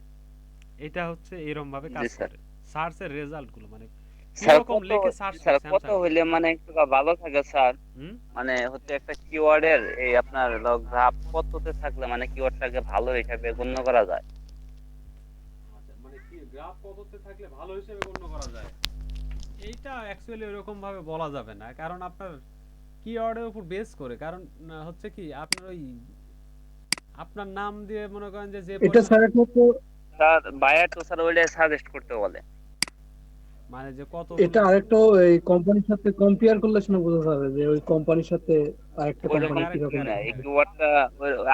এটা হচ্ছে এরকম ভাবে কাজ জি স্যার। করে সার্চের রেজাল্ট গুলো মানে স্যার কিরকম কত লেখে সার্চ স্যার করে কত স্যামসাং হইলে মানে একটু ভালো থাকে স্যার? হুম মানে হচ্ছে একটা কিওয়ার্ডের এই আপনার গ্রাফ কততে থাকলে মানে কিওয়ার্ডটাকে ভালো হিসাবে গণ্য করা যায়? আচ্ছা মানে কি গ্রাফ কততে থাকলে ভালো হিসেবে গণ্য করা যায় এইটা অ্যাকচুয়ালি এরকম ভাবে বলা যাবে না কারণ আপনার কিওয়ার্ডের উপর বেস করে কারণ হচ্ছে কি আপনার ওই আপনার নাম দিয়ে মনে করেন যে যে এটা পরিমাণ স্যার একমাত্র স্যার বায়ার তো স্যার ওইটা সাজেস্ট করতে বলে। মানে যে কত এটা আরেকটা এই কোম্পানির সাথে কম্পেয়ার করলে শুনে বোঝা যাবে যে ওই কোম্পানির সাথে আরেকটা ওইরকম কোম্পানি কারেক্ট কিরকম কিছুই নাই, কারেক্ট এই কারেক্ট কিওয়ার্ডটা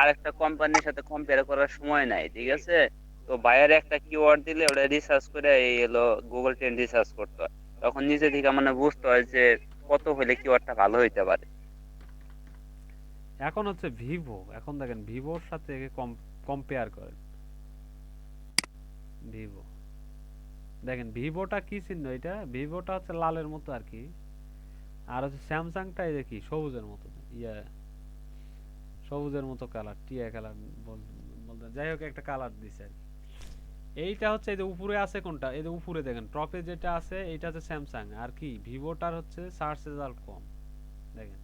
আরেকটা কোম্পানির সাথে কম্পেয়ার করার সময় নাই, ঠিক আছে? তো বায়ার একটা কিওয়ার্ড দিলে ওটা রিসার্চ করে এই হলো গুগল ট্রেন্ড রিসার্চ করতে হয়, তখন নিজে থেকে মানে বুঝতে হয় যে কত হলে কিওয়ার্ডটা ভালো হইতে পারে। এখন হচ্ছে ভিভো এখন দেখেন ভিভোর সাথে কম্পেয়ার করেন ভিভো দেখেন ভিভোটা কি চিহ্ন এটা ভিভোটা হচ্ছে লালের মতো আর কি আর হচ্ছে স্যামসাংটা এই দেখি সবুজের মতো ইয়া সবুজের মতো কালার টিয়া কালার বলতে যাই হোক একটা কালার দিছে আর কি এইটা হচ্ছে এই যে উপরে আছে কোনটা এই যে উপরে দেখেন টপে যেটা আছে এটা হচ্ছে স্যামসাং আর কি ভিভোটার হচ্ছে সার্চ রেজাল্ট কম দেখেন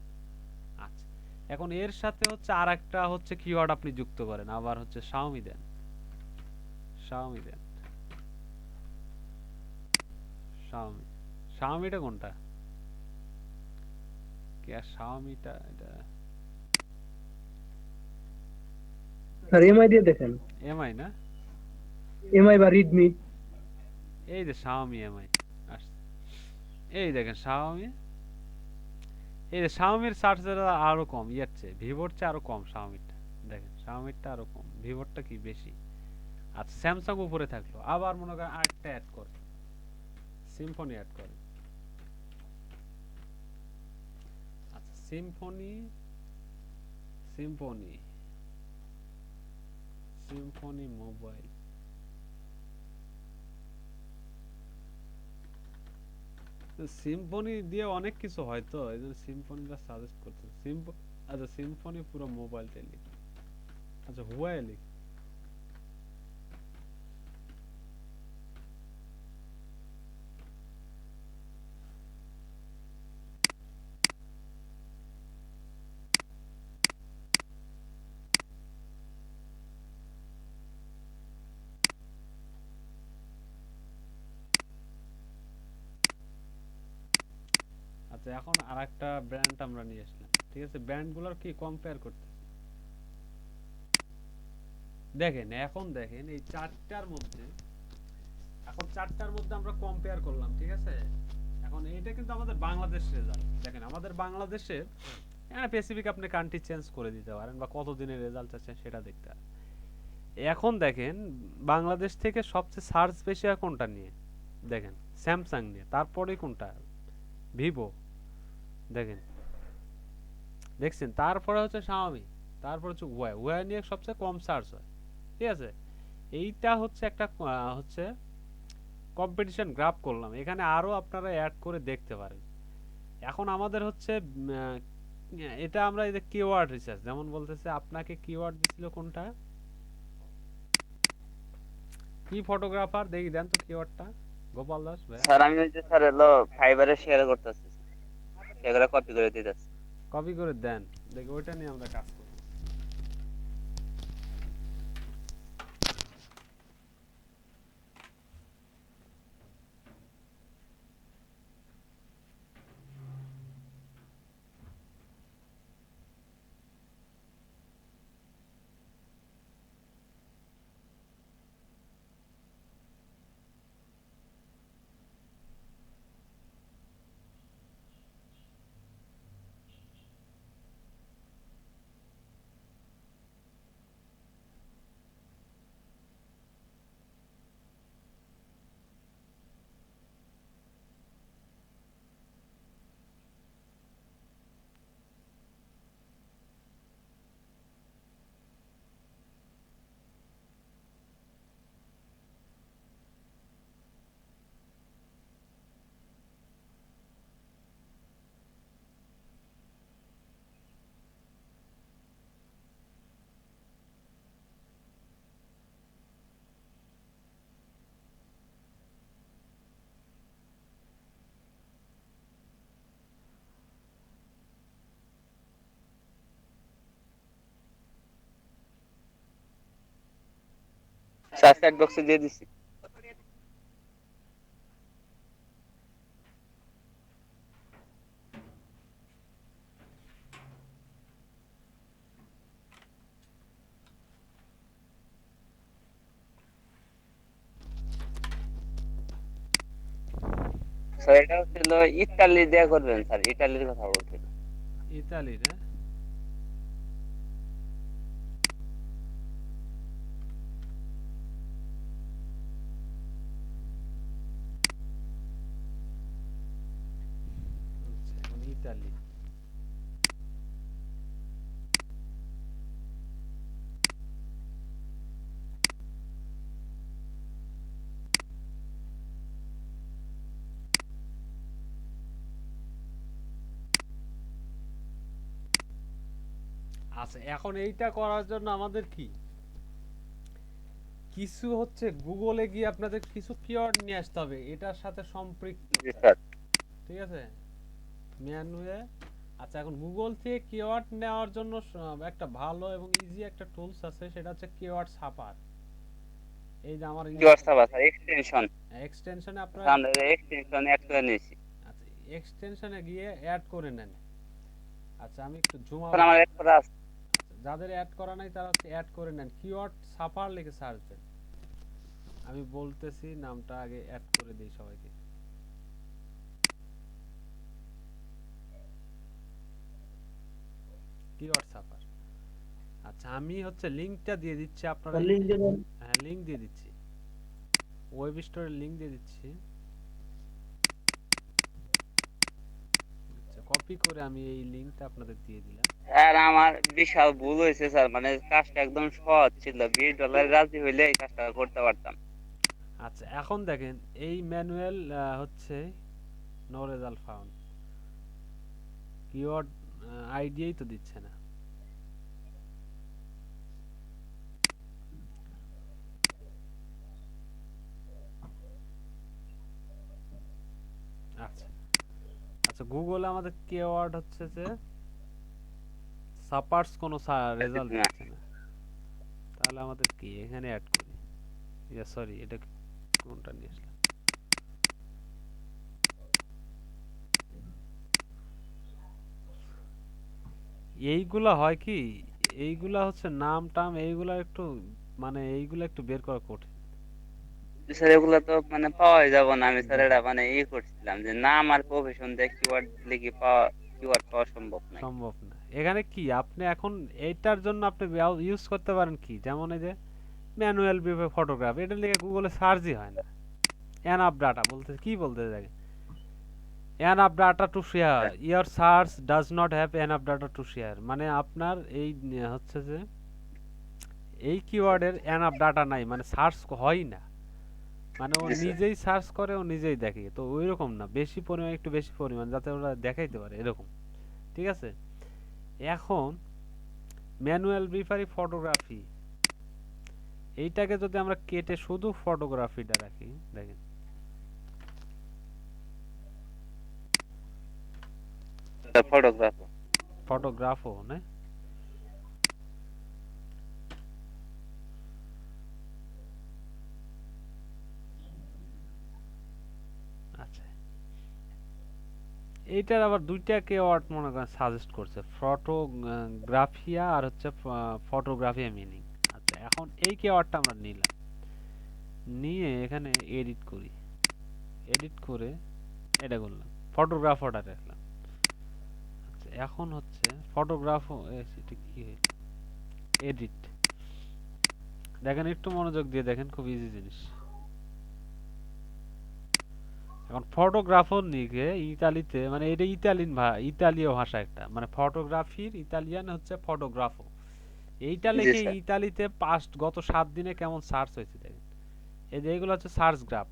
আচ্ছা এখন এর সাথে হচ্ছে আরেকটা হচ্ছে কিওয়ার্ড আপনি যুক্ত করেন আবার হচ্ছে শাওমি দেন শাওমি দেন শাওমি শাওমিটা কোনটা কি আর শাওমিটা এটা স্যার এমআই দিয়ে দেখেন এমআই না এমআই বা রিডমি এই যে শাওমি এমআই আসছে এই দেখেন শাওমি এই যে শাওমির সার্চ আরো কম ইয়ার চেয়ে ভিভোর চেয়ে আরো কম শাওমিটা দেখেন শাওমিটা আরো কম ভিভোরটা কি বেশি আচ্ছা স্যামসাং উপরে থাকলো আবার মনে করেন আরেকটা অ্যাড করে সিম্ফনি অ্যাড করে আচ্ছা Symphony Symphony Symphony mobile Symphony দিয়ে অনেক কিছু হয় তো এই জন্য সিম্ফনিটা সাজেস্ট করছে আচ্ছা সিম্ফনি পুরো মোবাইলটাই লিখি আচ্ছা হুয়াই লিখি আচ্ছা এখন আরেকটা ব্র্যান্ড আমরা নিয়ে আসলাম ঠিক আছে ব্র্যান্ডগুলোর কি কম্পেয়ার করতে দেখেন এখন দেখেন এই চারটার মধ্যে আমরা কম্পেয়ার করলাম ঠিক আছে এখন এইটা কিন্তু আমাদের বাংলাদেশ রেজাল্ট দেখেন আমাদের বাংলাদেশের এখানে স্পেসিফিক আপনি কান্ট্রি চেঞ্জ করে দিতে পারেন বা কত দিনের রেজাল্ট আছে সেটা দেখতে পারেন এখন দেখেন বাংলাদেশ থেকে সবচেয়ে সার্চ বেশি হয় কোনটা নিয়ে দেখেন স্যামসাং নিয়ে তারপরে কোনটা ভিভো দেখেন দেখছেন তারপরে হচ্ছে শাওমি তারপর হচ্ছে ওয়্যার নিয়ে সবচেয়ে কম সার্চ হয় ঠিক আছে এইটা হচ্ছে একটা হচ্ছে কম্পিটিশন গ্রাফ করলাম এখানে আরো আপনারা অ্যাড করে দেখতে পারেন এখন আমাদের হচ্ছে এটা আমরা এই যে কিওয়ার্ড রিসার্চ যেমন বলতেছে আপনাকে কিওয়ার্ড দিছিল কোনটা কি ফটোগ্রাফার দেখি দেন তো কিওয়ার্ডটা গোপাল দাস ভাই। স্যার আমি ওই যে স্যার হলো ফাইবারে শেয়ার করতেছি, সেগুলো কপি করে দিতেছি। কপি করে দেন দেখি ওইটা নিয়ে আমরা কাজ করব। স্যার চ্যাট বক্সে দিয়ে দিছি। স্যার এটা হচ্ছিল ইতালি দিয়ে করবেন স্যার, ইতালির কথা বলছিল। ইতালির হ্যাঁ? আচ্ছা, এখন ইতালি। আচ্ছা এখন এইটা করার জন্য আমাদের কি কিছু হচ্ছে গুগলে গিয়ে আপনাদের কিছু কিওয়ার্ড নিয়ে আসতে হবে এটার সাথে সম্পৃক্ত, জি স্যার। ঠিক আছে? ম্যানুয়ে আচ্ছা এখন গুগল থেকে কিওয়ার্ড নেওয়ার জন্য একটা ভালো এবং ইজি একটা টুলস আছে, সেটা হচ্ছে কিওয়ার্ড সাপার। এই যে আমার কি অবস্থা স্যার? এক্সটেনশন এক্সটেনশনে আপনারা আমরা এক্সটেনশন অ্যাড করে নিয়েছি। আচ্ছা এক্সটেনশনে গিয়ে অ্যাড করে নেন। আচ্ছা আমি একটু জুম স্যার আউট, আমার অ্যাড করা আছে। যাদের অ্যাড করা নাই তারা হচ্ছে অ্যাড করে নেন, কিওয়ার্ড সাপার লিখে সার্চ দেন। আমি বলতেছি নামটা আগে অ্যাড করে দেই সবাইকে। কিওয়ার্ড সাপার। আচ্ছা আমি হচ্ছে লিংকটা দিয়ে দিচ্ছি আপনারা, লিঙ্ক দেবেন। হ্যাঁ লিংক দিয়ে দিচ্ছি, ওয়েব স্টোরের লিংক দিয়ে দিচ্ছি। আচ্ছা কপি করে আমি এই লিংকটা আপনাদের দিয়ে দিলাম। স্যার আমার বিশাল ভুল হয়েছে স্যার, মানে কাজটা একদম সহজ ছিল, $20 রাজি হইলে এই কাজটা করতে পারতাম। আচ্ছা এখন দেখেন এই ম্যানুয়াল হচ্ছে নো রেজাল্ট ফাউন্ড, কিওয়ার্ড আইডিয়াই তো দিচ্ছে না। আচ্ছা আচ্ছা গুগলে আমাদের কিওয়ার্ড হচ্ছে যে সাপার্স কোনো রেজাল্ট দিচ্ছে না, তাহলে আমাদের কি এখানে অ্যাড করি, সরি এটা কোনটা নিয়ে আসলাম, এইগুলা হয় কি এইগুলা হচ্ছে নাম টাম এইগুলা একটু মানে এইগুলা একটু বের করা কঠিন। স্যার এগুলো তো মানে পাওয়াই যাব না, আমি স্যার এটা মানে করছিলাম যে নাম আর প্রফেশন দিয়ে কিওয়ার্ড লিখে কিওয়ার্ড পাওয়া সম্ভব নয়। সম্ভব না। এখানে কি আপনি এখন এইটার জন্য আপনি ইউজ করতে পারেন কি, যেমন এই যে ম্যানুয়াল ফটোগ্রাফ, এটা লিখে গুগলে সার্চই হয় না। এনাফ ডাটা বলতে কি বলতে থাকে, enough data to share, your search does not have enough data to share, মানে আপনার এই হচ্ছে যে এই কিওয়ার্ডের এনাফ ডাটা নাই, মানে সার্চ হয় না, মানে ও জি স্যার। নিজেই সার্চ করে ও নিজেই দেখে, তো ওই রকম না, বেশি পরিমাণ একটু বেশি পরিমাণ যাতে ওরা দেখাইতে পারে এরকম, ঠিক আছে? এখন ম্যানুয়াল ব্রিফারি ফটোগ্রাফি এইটাকে যদি আমরা কেটে শুধু ফটোগ্রাফিটা রাখি, দেখেন ফটোগ্রাফার। ফটোগ্রাফও না, আচ্ছা এইটার আবার দুইটা কিওয়ার্ড মনে করেন সাজেস্ট করছে, ফটোগ্রাফিয়া আর হচ্ছে ফটোগ্রাফিয়া মিনিং। আচ্ছা এখন এই কিওয়ার্ডটা আমরা নিলাম, নিয়ে এখানে এডিট করি, এডিট করে এটা করলাম ফটোগ্রাফারটা রাখলাম। আচ্ছা এখন হচ্ছে ফটোগ্রাফ, এটা কি হইল, এডিট। দেখেন একটু মনোযোগ দিয়ে দেখেন, খুব ইজি জিনিস। এখন ফটোগ্রাফার লিখে ইতালিতে, মানে এটা ইতালীয় ভাষা একটা, মানে ফটোগ্রাফির ইতালিয়ান হচ্ছে ফটোগ্রাফো। এইটা জি লিখে স্যার। ইতালিতে গত 7 দিনে কেমন সার্চ হয়েছে দেখেন। এই যে এগুলো হচ্ছে সার্চ গ্রাফ।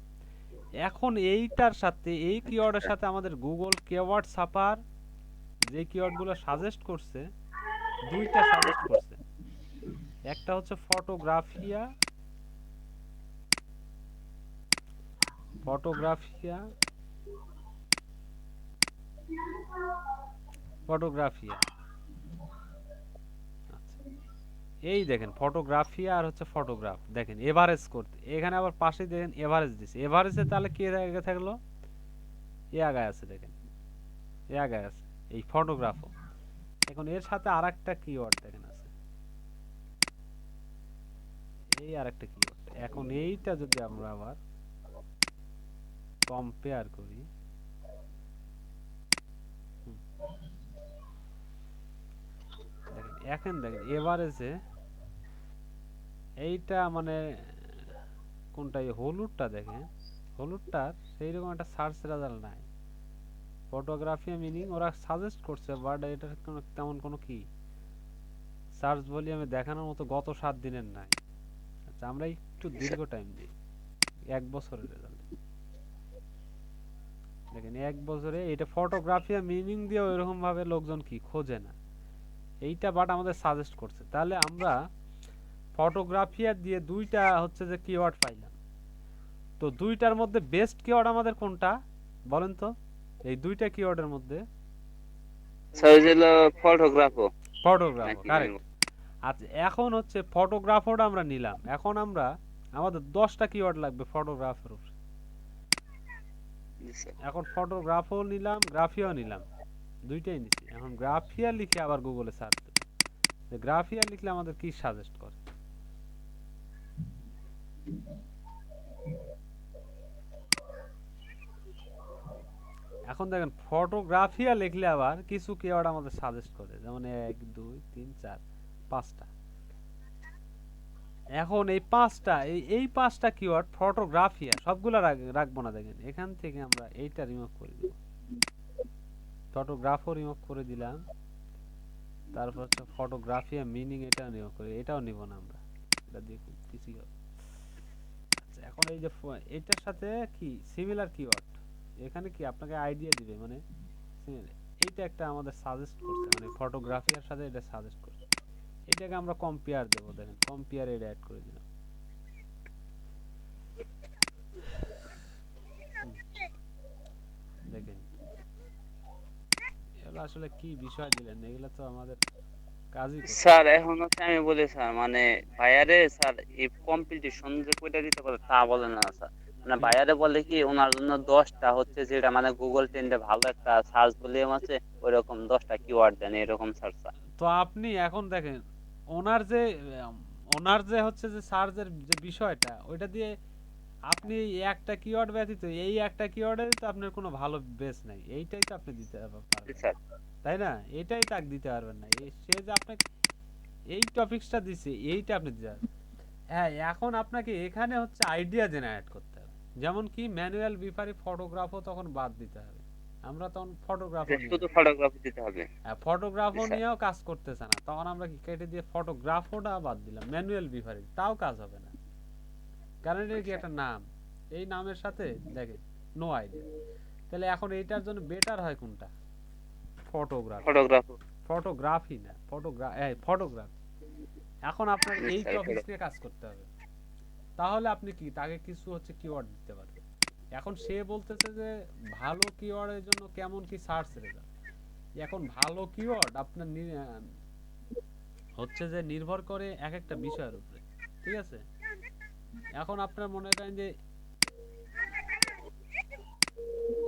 এখন এইটার সাথে, এই কিওয়ার্ডের সাথে আমাদের গুগল কিওয়ার্ড ছাপার যে কিওয়ার্ডগুলো সাজেস্ট করছে, দুইটা সাজেস্ট করছে। একটা হচ্ছে ফটোগ্রাফিয়া, ফটোগ্রাফিয়া, ফটোগ্রাফিয়া। আচ্ছা এই দেখেন ফটোগ্রাফিয়া আর হচ্ছে ফটোগ্রাফ, দেখেন এভারেজ করতে, এখানে আবার পাশে দেখেন এভারেজ দিছে। এভারেজে তাহলে কি আগে থাকলো, এ আগায় আছে, দেখেন এ আগায় আছে এই ফটোগ্রাফও। এখন এর সাথে আরেকটা কিওয়ার্ড দেখেন আছে, এই আরেকটা কিওয়ার্ড। এখন এইটা যদি আমরা আবার কম্পেয়ার করি, দেখেন এখন দেখেন এভারেজে এইটা মানে কোনটা, এই হলুদটা দেখেন, হলুদটার সেইরকম একটা সার্চ রেজাল্ট নাই। ফটোগ্রাফি মিনিং ওরা সাজেস্ট করছে, বাট এটার তেমন কোনো কি সার্চ ভলিউমে দেখানোর মতো গত 7 দিনের নাই। আচ্ছা আমরা একটু দীর্ঘ টাইম দিই, 1 বছরের রেজাল্ট দেখেন। 1 বছরে এটা ফটোগ্রাফি মিনিং দিয়ে ওইরকম ভাবে লোকজন কি খোঁজে না এইটা, বাট আমাদের সাজেস্ট করছে। তাহলে আমরা ফটোগ্রাফিয়া দিয়ে দুইটা হচ্ছে যে কিওয়ার্ড পাইলাম। তো দুইটার মধ্যে বেস্ট কিওয়ার্ড আমাদের কোনটা বলেন তো, এই দুইটা কিওয়ার্ডের মধ্যে? স্যার ওই যে হলো ফটোগ্রাফার ফটোগ্রাফার, নাকি? কারেক্ট। আচ্ছা এখন হচ্ছে ফটোগ্রাফারটা আমরা নিলাম, এখন আমরা আমাদের 10টা কিওয়ার্ড লাগবে ফটোগ্রাফার উপরে। জি স্যার। এখন ফটোগ্রাফও নিলাম, গ্রাফিয়াও নিলাম, দুইটাই নিছি। এখন গ্রাফিয়া লিখে আবার গুগলে সার্চ দেব, যে গ্রাফিয়া লিখলে আমাদের কি সাজেস্ট করে। এখন দেখেন ফটোগ্রাফিয়া লিখলে আবার কিছু কিওয়ার্ড আমাদের সাজেস্ট করে, যেমন 1 2 3 4 5টা। এখন এই 5টা, এই 5টা কিওয়ার্ড ফটোগ্রাফিয়া সবগুলা রাখবো না। দেখেন এখান থেকে আমরা এইটা রিমুভ করে দেব, ফটোগ্রাফও রিমুভ করে দিলাম। তারপর হচ্ছে ফটোগ্রাফিয়া মিনিং, এটা রিমুভ করে, এটাও নিব না আমরা, এটা দিয়ে খুব কিছু হবে। আচ্ছা এখন এই যে এটার সাথে কি সিমিলার কিওয়ার্ড, এখানে কি আপনাকে আইডিয়া দিবে, মানে এইটা একটা আমাদের সাজেস্ট করছে, মানে ফটোগ্রাফিয়ার সাথে এটা সাজেস্ট করছে। এটাকে আমরা কম্পেয়ার দেব, দেখেন কম্পেয়ার এটা অ্যাড করে দিলাম। দেখেন এগুলো আসলে কি বিষয় দিলেন, এগুলো তো আমাদের কাজই করছে। স্যার এখন হচ্ছে আমি বলি স্যার, মানে ভাইয়ারে স্যার এই কম্পিটিশন যে কইটা দিতে পারে তা বলে না স্যার। মানে ভাইয়ারে বলে কি ওনার জন্য 10টা হচ্ছে যেটা মানে গুগল ট্রেন্ডে ভালো একটা সার্চ ভলিউম আছে, ওইরকম 10টা কিওয়ার্ড দেন এরকম স্যার। তো আপনি এখন দেখেন ওনার যে ওনার যে হচ্ছে যে সার্চের যে বিষয়টা, ওইটা দিয়ে আপনি এই একটা কিওয়ার্ড ব্যতীত এই একটা কিওয়ার্ডের তো আপনার কোনো ভালো বেস নাই, এইটাই তো আপনি দিতে পারবেন, স্যার তাই না? এটাই তাক দিতে পারবেন না, সে যে আপনাকে এই টপিকসটা দিছে এইটা আপনি দিতে পারবেন। হ্যাঁ এখন আপনাকে এখানে হচ্ছে আইডিয়া জেনারেট করতে হবে, যেমন কি ম্যানুয়াল বিফারি ফটোগ্রাফও তখন বাদ দিতে হবে, আমরা তখন ফটোগ্রাফও নিয়ে, শুধু ফটোগ্রাফি দিতে হবে। হ্যাঁ ফটোগ্রাফও স্যার নিয়েও কাজ করতেছে না, তখন আমরা কি কেটে দিয়ে ফটোগ্রাফোটা বাদ দিলাম, ম্যানুয়াল বিফারি তাও কাজ হবে না, কারণ এটা কি একটা নাম, এই নামের সাথে দেখেন নো আইডিয়া। তাহলে এখন এইটার জন্য বেটার হয় কোনটা, ফটোগ্রাফি, ফটোগ্রাফি। ফটোগ্রাফি না ফটোগ্রাফ। এখন আপনার এই স্যার টপিকস নিয়ে কাজ করতে হবে, তাহলে আপনি কি তাকে কিছু হচ্ছে কিওয়ার্ড দিতে পারবেন। এখন সে বলতেছে যে ভালো কিওয়ার্ডের জন্য কেমন কি সার্চ রেজাল্ট। এখন ভালো কিওয়ার্ড আপনার হচ্ছে যে নির্ভর করে এক একটা বিষয়ের উপরে, ঠিক আছে। এখন আপনার মনে করেন যে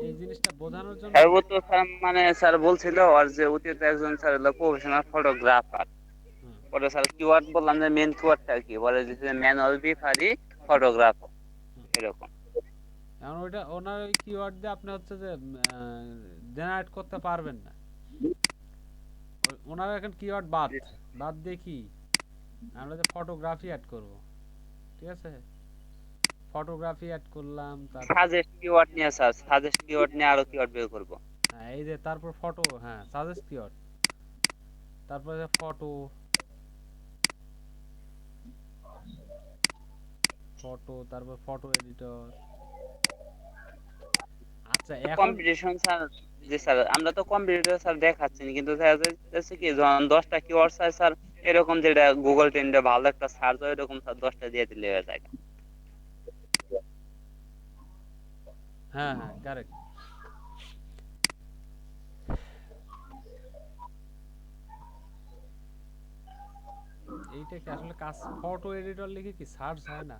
এই জিনিসটা বোঝানোর জন্য স্যার ও তো স্যার মানে স্যার বলছিল আর যে উনি তো একজন স্যার হলো প্রফেশনাল ফটোগ্রাফার। হুম, পরে স্যার কিওয়ার্ড বললাম যে মেন কিওয়ার্ডটা কি, বলে যে ম্যানুয়াল বিফারি ফটোগ্রাফার হুম। এরকম। এখন ওইটা ওনার ওই কিওয়ার্ড দিয়ে আপনি হচ্ছে যে জেনারেট করতে পারবেন না। ওনার এখন কিওয়ার্ড বাদ বাদ দিয়ে কি আমরা যে ফটোগ্রাফি অ্যাড করব, ঠিক আছে। ফটোগ্রাফি অ্যাড করলাম, তারপর সাজেস্ট কিওয়ার্ড নিয়ে স্যার, সাজেস্ট কিওয়ার্ড নিয়ে আরো কিওয়ার্ড বের করব। হ্যাঁ এই যে তারপর ফটো, হ্যাঁ সাজেস্ট কিওয়ার্ড, তারপরে ফটো, তারপর ফটো এডিটর। আচ্ছা এখন কম্পিটিশন স্যার, জি স্যার আমরা তো কম্পিটিটর স্যার দেখাচ্ছি না, কিন্তু দেখা যাচ্ছে কি যখন 10টা কিওয়ার্ড চাই স্যার, এরকম যেটা গুগল ট্রেন্ডে ভালো একটা সার্চ হয় এরকম স্যার 10টা দিয়ে দিলে হয়ে যায়। হ্যাঁ হ্যাঁ কারেক্ট। এইটা কি আসলে কাজ, ফটো এডিটর লিখে কি সার্চ হয় না?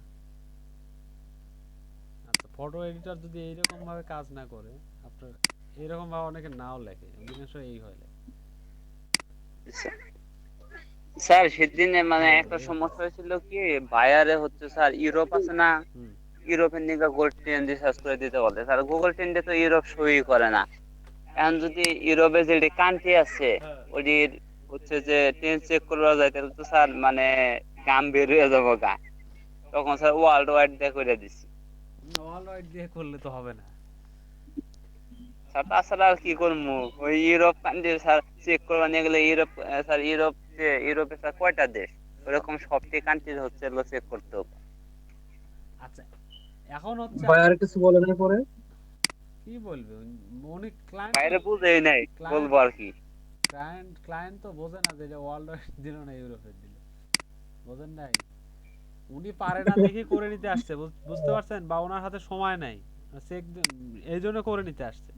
আচ্ছা ফটো এডিটর যদি এইরকম ভাবে কাজ না করে, আপনার এরকম ভাবে অনেকে নাও লেখে, অধিকাংশ এই হয় লেখে। স্যার সেদিনে মানে এই একটা এই সমস্যা হয়েছিল কি, বায়ারে হচ্ছে স্যার ইউরোপ আছে না, হুম ইউরোপের দিকে গুগল ট্রেন্ড রিসার্চ করে দিতে বলে স্যার, গুগল ট্রেন্ডে তো ইউরোপ সই করে না। এখন যদি ইউরোপে যে কান্ট্রি আছে ওটির হচ্ছে যে ট্রেন চেক করা যায়, তাহলে তো স্যার মানে গাম বের হয়ে যাবো গা। তখন স্যার ওয়ার্ল্ড ওয়াইড দিয়ে করে দিছি অল রাইট দিয়ে করলে তো হবে না। স্যার। তাছাড়া আর কি করবো, ওই ইউরোপ কান্ট্রি স্যার চেক করবা নিয়ে গেলে ইউরোপ স্যার ইউরোপ যে ইউরোপে স্যার কয়টা দেশ, ওরকম সবটি কান্ট্রি হচ্ছে চেক করতে হবে। আচ্ছা এখন হচ্ছে ভাই আর কিছু বলেন পরে। কি বলবে উনি ক্লায়েন্ট তো, বাইরে বুঝেই নাই ক্লায়েন্ট বলবো আর কি। ক্লায়েন্ট তো বোঝে না যে এটা ওয়ার্ল্ড ওয়াইড দিল না ইউরোপের দিল, বোঝেন নাই। উনি পারে না দেখে করে নিতে আসছে, বুঝতে পারছেন, বা ওনার হাতে সময় নাই চেক, এই জন্য করে নিতে আসছে।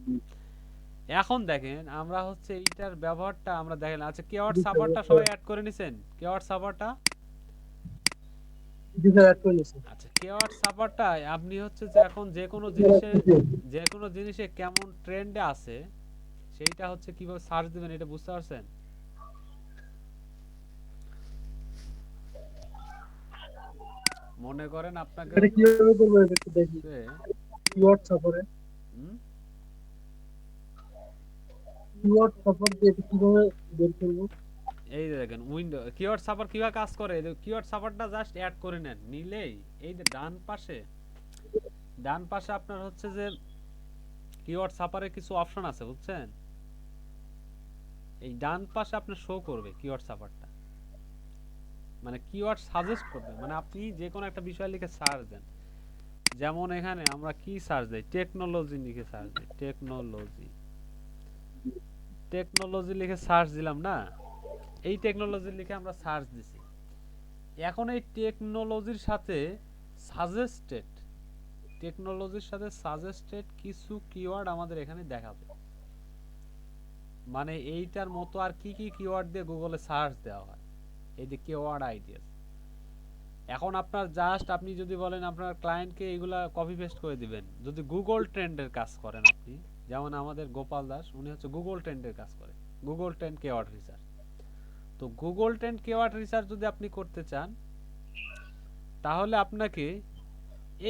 এখন দেখেন আমরা হচ্ছে এইটার ব্যবহারটা আমরা দেখেন। আচ্ছা কিওয়ার্ড সাভারটা সবাই অ্যাড করে নিছেন, কিওয়ার্ড সাভারটা। আচ্ছা কিওয়ার্ড সাভারটা আপনি হচ্ছে যে এখন যে কোনো জিনিসে কেমন ট্রেন্ডে আছে সেইটা হচ্ছে কিভাবে সার্চ দিবেন এটা বুঝতে পারছেন। মনে করেন আপনাকে এটা কিভাবে করবো এটা একটু দেখি। হচ্ছে কিওয়ার্ড সাপোর্টে, হুম, কিওয়ার্ড সাপোর্ট দিয়ে এটা কিভাবে বের করবো? এই যে দেখেন উইন্ডো কিওয়ার্ড সাভার কিভাবে কাজ করে। কিওয়ার্ড সাভারটা জাস্ট অ্যাড করে নেন, নিলেই এই যে ডান পাশে আপনার হচ্ছে যে কিওয়ার্ড সাভারে কিছু অপশন আছে বুঝছেন। এই ডান পাশে আপনার শো করবে কিওয়ার্ড সাভারটা, মানে কিওয়ার্ড সাজেস্ট করবে, মানে আপনি যে কোনো একটা বিষয় লিখে সার্চ দেন। যেমন এখানে আমরা কি সার্চ দেই, টেকনোলজি লিখে সার্চ দেই, টেকনোলজি লিখে সার্চ দিলাম না, এই টেকনোলজি লিখে আমরা সার্চ দিছি। এখন এই টেকনোলজির সাথে সাজেস্টেড কিছু কিওয়ার্ড আমাদের এখানে দেখাবে, মানে এইটার মতো আর কি কি কিওয়ার্ড দিয়ে গুগলে সার্চ দেওয়া হয়, এই যে কিওয়ার্ড আইডিয়াস। এখন আপনার জাস্ট আপনি যদি বলেন আপনার ক্লায়েন্টকে এইগুলা কপি পেস্ট করে দিবেন, যদি গুগল ট্রেন্ডের কাজ করেন আপনি, যেমন আমাদের গোপাল দাস উনি হচ্ছে গুগল ট্রেন্ডের কাজ করে, গুগল ট্রেন্ড কিওয়ার্ড রিসার্চ। তো গুগল ট্রেন্ড কিওয়ার্ড রিসার্চ যদি আপনি করতে চান, তাহলে আপনাকে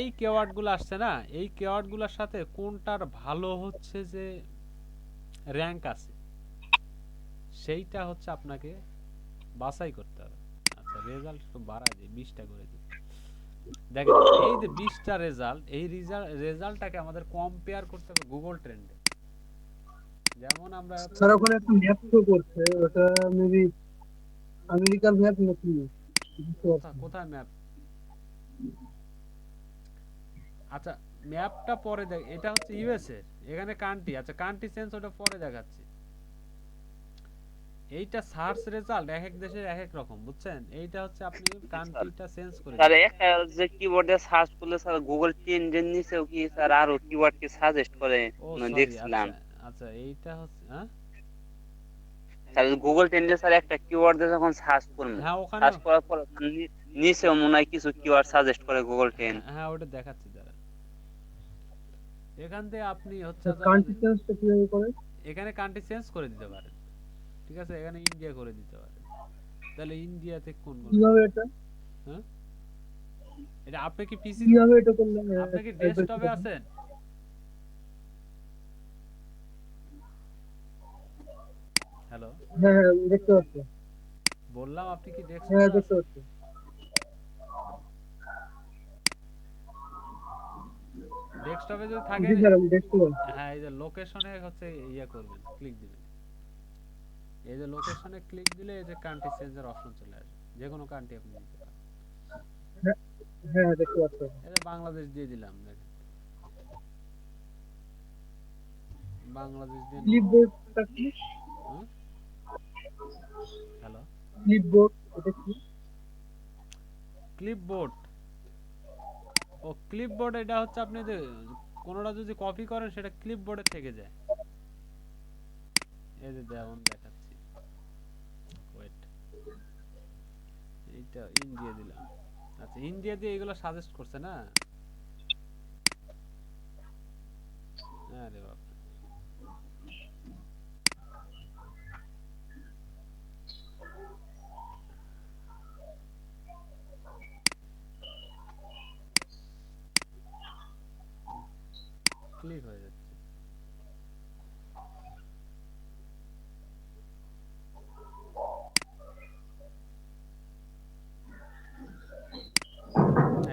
এই কিওয়ার্ডগুলো আসছে না, এই কিওয়ার্ডগুলোর সাথে কোনটার ভালো হচ্ছে যে র্যাঙ্ক আছে সেইটা হচ্ছে আপনাকে বাছাই করতে হবে। আচ্ছা রেজাল্ট একটু বাড়ায় দিই, 20টা করে দিই। দেখেন এই যে 20টা রেজাল্ট, এই রেজাল্টটাকে আমাদের কম্পেয়ার করতে হবে গুগল ট্রেন্ডে। যেমন আমরা স্যার ওখানে একটা ম্যাপ শো করছে, ওটা মেবি আমেরিকার ম্যাপ নাকি? বুঝতে পারছি না। কোথায় ম্যাপ, আচ্ছা ম্যাপটা পরে দেখ, এটা হচ্ছে ইউএস এর, এখানে কান্ট্রি, আচ্ছা কান্ট্রি চেঞ্জ ওটা পরে দেখাচ্ছি। এইটা সার্চ রেজাল্ট এক এক দেশের এক এক রকম, বুঝছেন? এইটা হচ্ছে আপনি স্যার কান্ট্রিটা চেঞ্জ করে স্যার দিবেন। একটা যে কিবোর্ডে সার্চ করলে স্যার গুগল ট্রেন্ডের নিচেও কি স্যার আরো কিওয়ার্ড কি সাজেস্ট করে ও সরি, দেখছিলাম। আচ্ছা আচ্ছা, এইটা হচ্ছে হ্যাঁ স্যার গুগল ট্রেন্ডে স্যার একটা কিওয়ার্ড দিয়ে যখন সার্চ করবো, হ্যাঁ ওখানে সার্চ করার পর নিচেও মনে হয় কিছু কিওয়ার্ড সাজেস্ট করে গুগল ট্রেন্ড। হ্যাঁ হ্যাঁ ওটা দেখাচ্ছি দাঁড়া। এখান থেকে আপনি হচ্ছে ধরেন কান্ট্রি চেঞ্জটা কিভাবে করে? এখানে কান্ট্রি চেঞ্জ করে দিতে পারেন, ঠিক আছে? এখানে ইন্ডিয়া করে দিতে পারেন। তাহলে ইন্ডিয়াতে কোন কোন, কিভাবে এটা হ্যাঁ এটা আপনি কি পিসি, কিভাবে এটা করলে আপনি কি ডেস্কটপে আছেন? হ্যালো, হ্যাঁ হ্যাঁ দেখতে পাচ্ছি, বললাম আপনি কি হ্যাঁ ডেস্কটপে দেখতে আছেন? পাচ্ছি। ডেস্কটপে যদি জি থাকেন, স্যার আমি দেখতে পাচ্ছি। হ্যাঁ এই যে লোকেশনে হচ্ছে ইয়া করবেন, ক্লিক দিবেন। এই যে লোকেশনে ক্লিক দিলে এই যে কান্ট্রি চেঞ্জের অপশন চলে আসবে, যে কোনো কান্ট্রি আপনি দিতে পারেন। হ্যাঁ হ্যাঁ দেখতে পাচ্ছি। এই যে বাংলাদেশ দিয়ে দিলাম, দেখেন বাংলাদেশ দিয়ে নিলাম। ক্লিপবোর্ডটা কি? হুম, হ্যালো, ক্লিপবোর্ড এটা কি? ক্লিপবোর্ড, ও ক্লিপবোর্ড এটা হচ্ছে আপনি যে কোনোটা যদি কপি করেন সেটা ক্লিপবোর্ডে থেকে যায়। এই যে যেমন দেখাচ্ছি, ওয়েট, এইটা ইন্ডিয়া দিলাম। আচ্ছা ইন্ডিয়া দিয়ে এগুলো সাজেস্ট করছে না, আরে বাবা, ক্লিক হয়ে যাচ্ছে।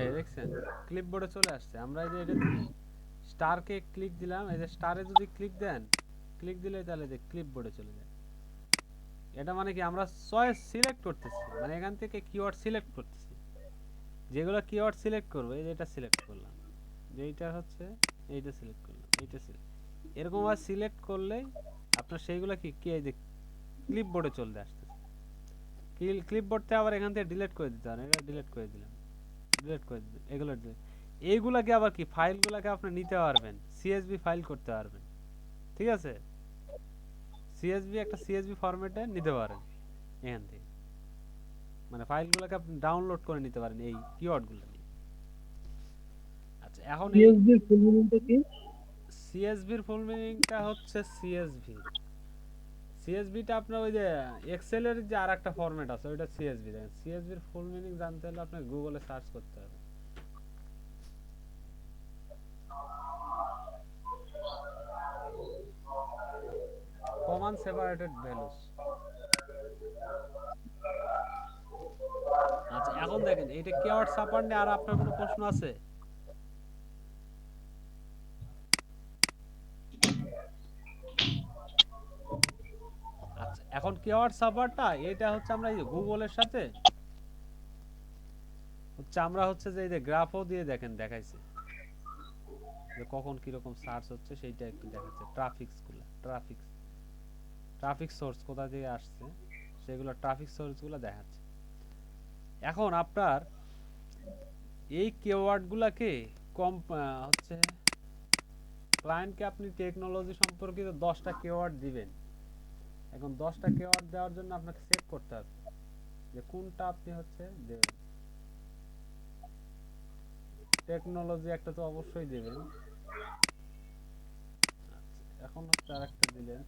এই দেখছেন ক্লিপবোর্ডে চলে আসছে। আমরা এই যে এটা স্টারকে ক্লিক দিলাম, এই যে স্টারে যদি ক্লিক দেন, ক্লিক দিলে তাহলে যে ক্লিপবোর্ডে চলে যায়। এটা মানে কি আমরা চয়েস সিলেক্ট করতেছি, মানে এখান থেকে কিওয়ার্ড সিলেক্ট করতেছি। যেগুলো কিওয়ার্ড সিলেক্ট করব, এই যে এটা সিলেক্ট করলাম, যে এইটা হচ্ছে এইটা সিলেক্ট করলাম, এইটা সিলেক্ট, এরকম আর সিলেক্ট করলেই আপনার সেইগুলো কি কি এই যে ক্লিপবোর্ডে চলে আসতেছে। ক্লিপবোর্ডতে আবার এখান থেকে ডিলিট করে দিতে পারেন, এটা ডিলিট করে দিলাম, ডিলিট করে দিলাম এগুলো। এইগুলাকে আবার কি ফাইলগুলোকে আপনি নিতে পারবেন, সিএসভি ফাইল করতে পারবেন, ঠিক আছে? সিএসভি একটা সিএসভি ফরম্যাটে নিতে পারেন এখান থেকে, মানে ফাইলগুলোকে আপনি ডাউনলোড করে নিতে পারেন এই কিওয়ার্ডগুলো নিয়ে। আচ্ছা এখন এই সিএসভি ফুল মিনিংটা কি? সিএসভির ফুল মিনিংটা হচ্ছে সিএসভি, সিএসভিটা আপনার ওই যে এক্সেল এর যে আরেকটা ফরম্যাট আছে ওইটা সিএসভি। দেখেন সিএসভির ফুল মিনিং জানতে হলে আপনাকে গুগলে সার্চ করতে হবে, কমান সেপারেটেড ভ্যালুস। আচ্ছা এখন দেখেন এইটা কিওয়ার্ড সাপার নিয়ে আর আপনার কোনো প্রশ্ন আছে? আচ্ছা এখন কিওয়ার্ড সাপারটা এটা হচ্ছে আমরা এই গুগলের সাথে হচ্ছে আমরা হচ্ছে যে এই যে গ্রাফও দিয়ে দেখেন দেখাইছে যে কখন কিরকম সার্চ হচ্ছে, সেইটা একটু দেখাচ্ছে। ট্রাফিকসগুলো, ট্রাফিক সোর্স কোথা থেকে আসছে সেগুলো ট্রাফিক সোর্সগুলো দেখাচ্ছে। এখন আপনার এই কিওয়ার্ডগুলোকে কম হচ্ছে ক্লায়েন্টকে আপনি টেকনোলজি সম্পর্কিত 10টা কিওয়ার্ড দিবেন। এখন 10টা কিওয়ার্ড দেওয়ার জন্য আপনাকে সেট করতে হবে যে কোনটা আপনি হচ্ছে দেবেন। টেকনোলজি একটা তো অবশ্যই দেবেন। আচ্ছা এখন হচ্ছে আরেকটা দিলেন,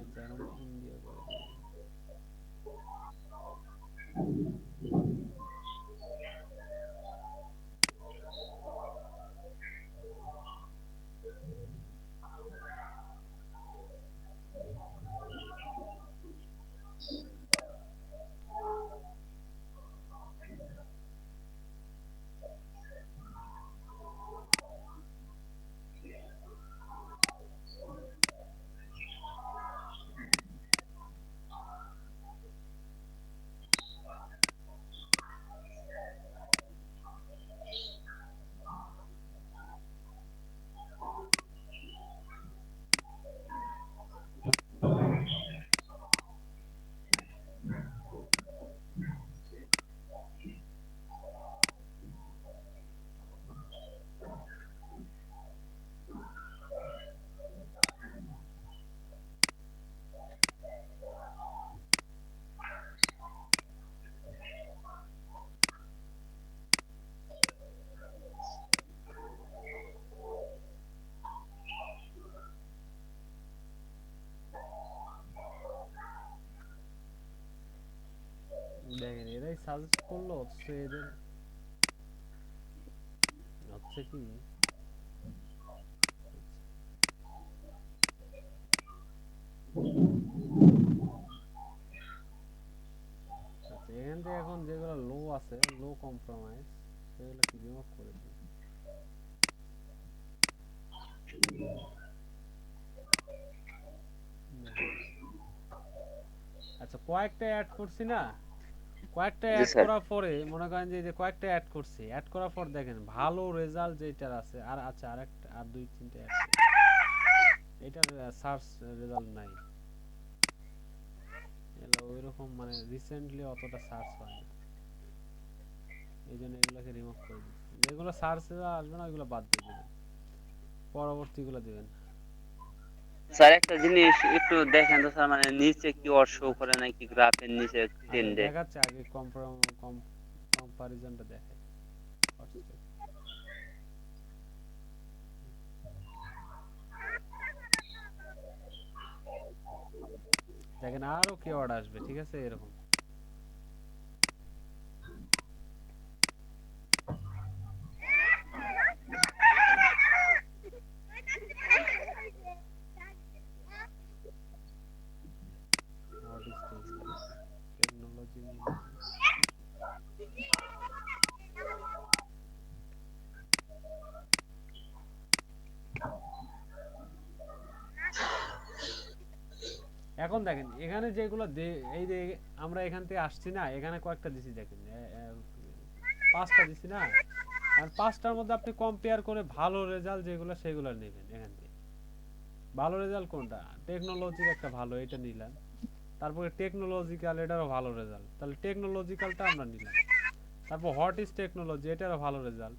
আচ্ছা এখন ইন্ডিয়া করে দিলেন। সাজেস্ট করলো হচ্ছে এদের হচ্ছে কি আচ্ছা এখান থেকে এখন যেগুলো লো আছে লো কম্প্রোমাইজ সেগুলো কি রিমুভ করে দিই আচ্ছা কয়েকটা অ্যাড করছি না কয়েকটা জি অ্যাড স্যার। করার পরে মনে করেন যে এই যে কয়েকটা অ্যাড করছি অ্যাড করার পর দেখেন ভালো রেজাল্ট যেটার আছে আর আচ্ছা আরেকটা আর দুই তিনটা অ্যাড এটার সার্চ রেজাল্ট নাই এগুলো ওইরকম মানে রিসেন্টলি অতটা সার্চ হয় না এই জন্য এগুলোকে রিমুভ করে দিচ্ছি যেগুলো সার্চ আসবে না ওইগুলো বাদ দিয়ে দিবেন পরবর্তীগুলো দিবেন স্যার একটা জিনিস একটু দেখেন তো স্যার, মানে নিচে কি ওয়ার্ড শো করে নাকি গ্রাফের নিচে আচ্ছা টেন্ডে? দেখাচ্ছে আগে কম্পারিজনটা দেখে দেখেন আরো কিওয়ার্ড আসবে ঠিক আছে এরকম what is technology এখন দেখেন এখানে যেগুলো এই যে আমরা এখান থেকে আসছি না এখানে কয়েকটা দিছি দেখেন পাঁচটা দিছি না আর পাঁচটার মধ্যে আপনি কম্পেয়ার করে ভালো রেজাল্ট যেগুলো সেগুলো নেবেন এখান থেকে ভালো রেজাল্ট কোনটা টেকনোলজির একটা ভালো এটা নিলাম তারপরে টেকনোলজিক্যাল এটারও ভালো রেজাল্ট তাহলে টেকনোলজিক্যালটা আমরা নিলাম তারপর হোয়াট ইজ টেকনোলজি এটারও ভালো রেজাল্ট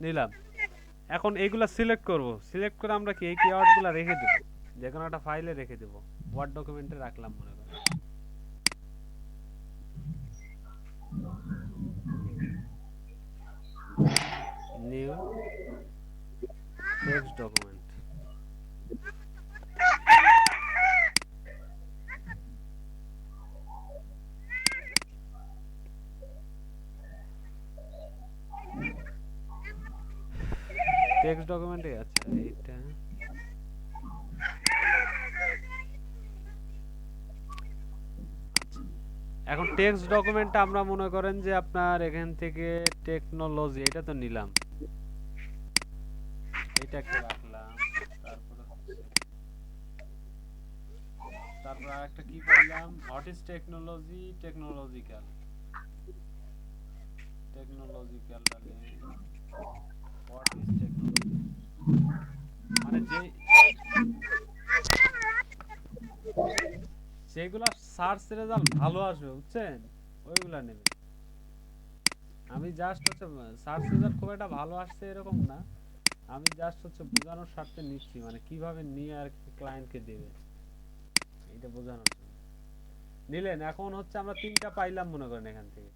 নিলাম এখন এইগুলা সিলেক্ট করব সিলেক্ট করে আমরা কি এই কিওয়ার্ডগুলো রেখে দেব যে কোনো একটা ফাইলে রেখে দেব ওয়ার্ড ডকুমেন্টে রাখলাম মনে করেন নিউ টেক্সট ডকুমেন্ট টেক্সট ডকুমেন্টে আচ্ছা এটা এখন টেক্সট ডকুমেন্টটা আমরা মনে করেন যে আপনার এখান থেকে টেকনোলজি এটা তো নিলাম এটা একটা রাখলাম তারপর আরেকটা কি করলাম হোয়াট ইজ টেকনোলজি টেকনোলজিক্যাল ডালে হোয়াট ইজ টেকনোলজি মানে যেগুলা সার্চ রেজাল্ট ভালো আসবে বুঝছেন ওইগুলা নেবেন আমি জাস্ট হচ্ছে সার্চ রেজাল্ট খুব একটা ভালো আসছে এরকম না আমি জাস্ট হচ্ছে বোঝানোর স্বার্থে নিচ্ছি মানে কিভাবে নিয়ে আর কি ক্লায়েন্টকে দেবে এটা বোঝানোর জন্য নিলেন এখন হচ্ছে আমরা তিনটা পাইলাম মনে করেন এখান থেকে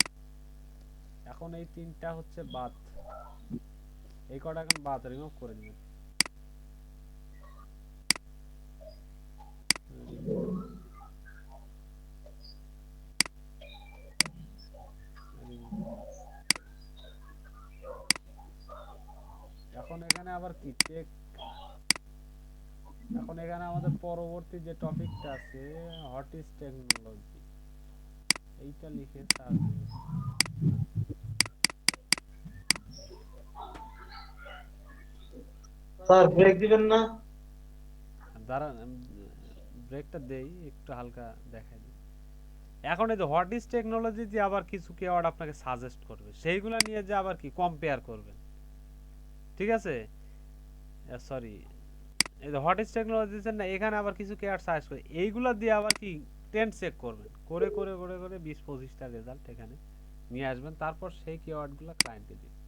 এখন এই তিনটা হচ্ছে বাদ এই কটা এখন বাদ রিমুভ করে দিবেন এখন এখানে আবার কি টেক এখন এখানে আমাদের পরবর্তী যে টপিকটা আছে হোয়াট ইজ টেকনোলজি এইটা লিখে সার্চ দিবেন স্যার ব্রেক দিবেন না দাঁড়ান ব্রেকটা দেই একটু হালকা দেখাই দিই এখন এই যে হোয়াট ইজ টেকনোলজি দিয়ে আবার কিছু কিওয়ার্ড আপনাকে সাজেস্ট করবে সেইগুলা নিয়ে যে আবার কি কম্পেয়ার করবেন ঠিক আছে সরি এই যে হোয়াট ইজ টেকনোলজি দিচ্ছেন না এখানে আবার কিছু কিওয়ার্ড সাজেস্ট করে এইগুলা দিয়ে আবার কি ট্রেন্ড চেক করবেন করে করে করে করে 20-25টা রেজাল্ট এখানে নিয়ে আসবেন তারপর সেই কিওয়ার্ডগুলো ক্লায়েন্টকে দিবেন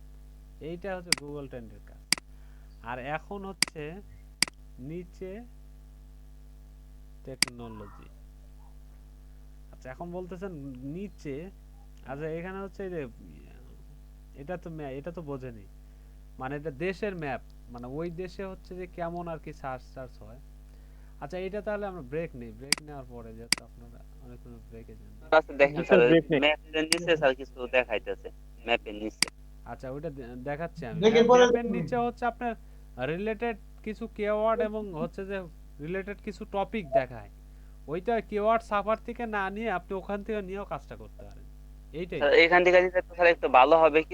এইটা হচ্ছে গুগল ট্রেন্ডের কাজ আর এখন হচ্ছে নিচে টেকনোলজি আচ্ছা এখন বলতেছেন নিচে আচ্ছা এখানে হচ্ছে এই যে এটা তো বোঝেনি মানে এটা দেশের ম্যাপ মানে ওই দেশে হচ্ছে যে কেমন আর কি সার্চ হয় আচ্ছা এটা তাহলে আমরা ব্রেক নেই, ব্রেক নেওয়ার পরে যেহেতু আপনারা অনেকক্ষণ ব্রেকে যান। আচ্ছা দেখেন জি স্যার স্যার, ব্রেক নেই। ম্যাপের নিচে স্যার কিছু দেখাইতেছে, ম্যাপের নিচে। আচ্ছা ওইটা দেখাচ্ছি আমি। দেখে পরে ম্যাপের নিচে হচ্ছে আপনার রিলেটেড কিছু কিওয়ার্ড এবং হচ্ছে যে রিলেটেড কিছু টপিক দেখায়। ওইটা কিওয়ার্ড সাফার থেকে না নিয়ে আপনি ওখান থেকে নিয়েও কাজটা করতে পারেন, এইটাই। স্যার এখান থেকে দিলে তো স্যার একটু ভালো হবে কি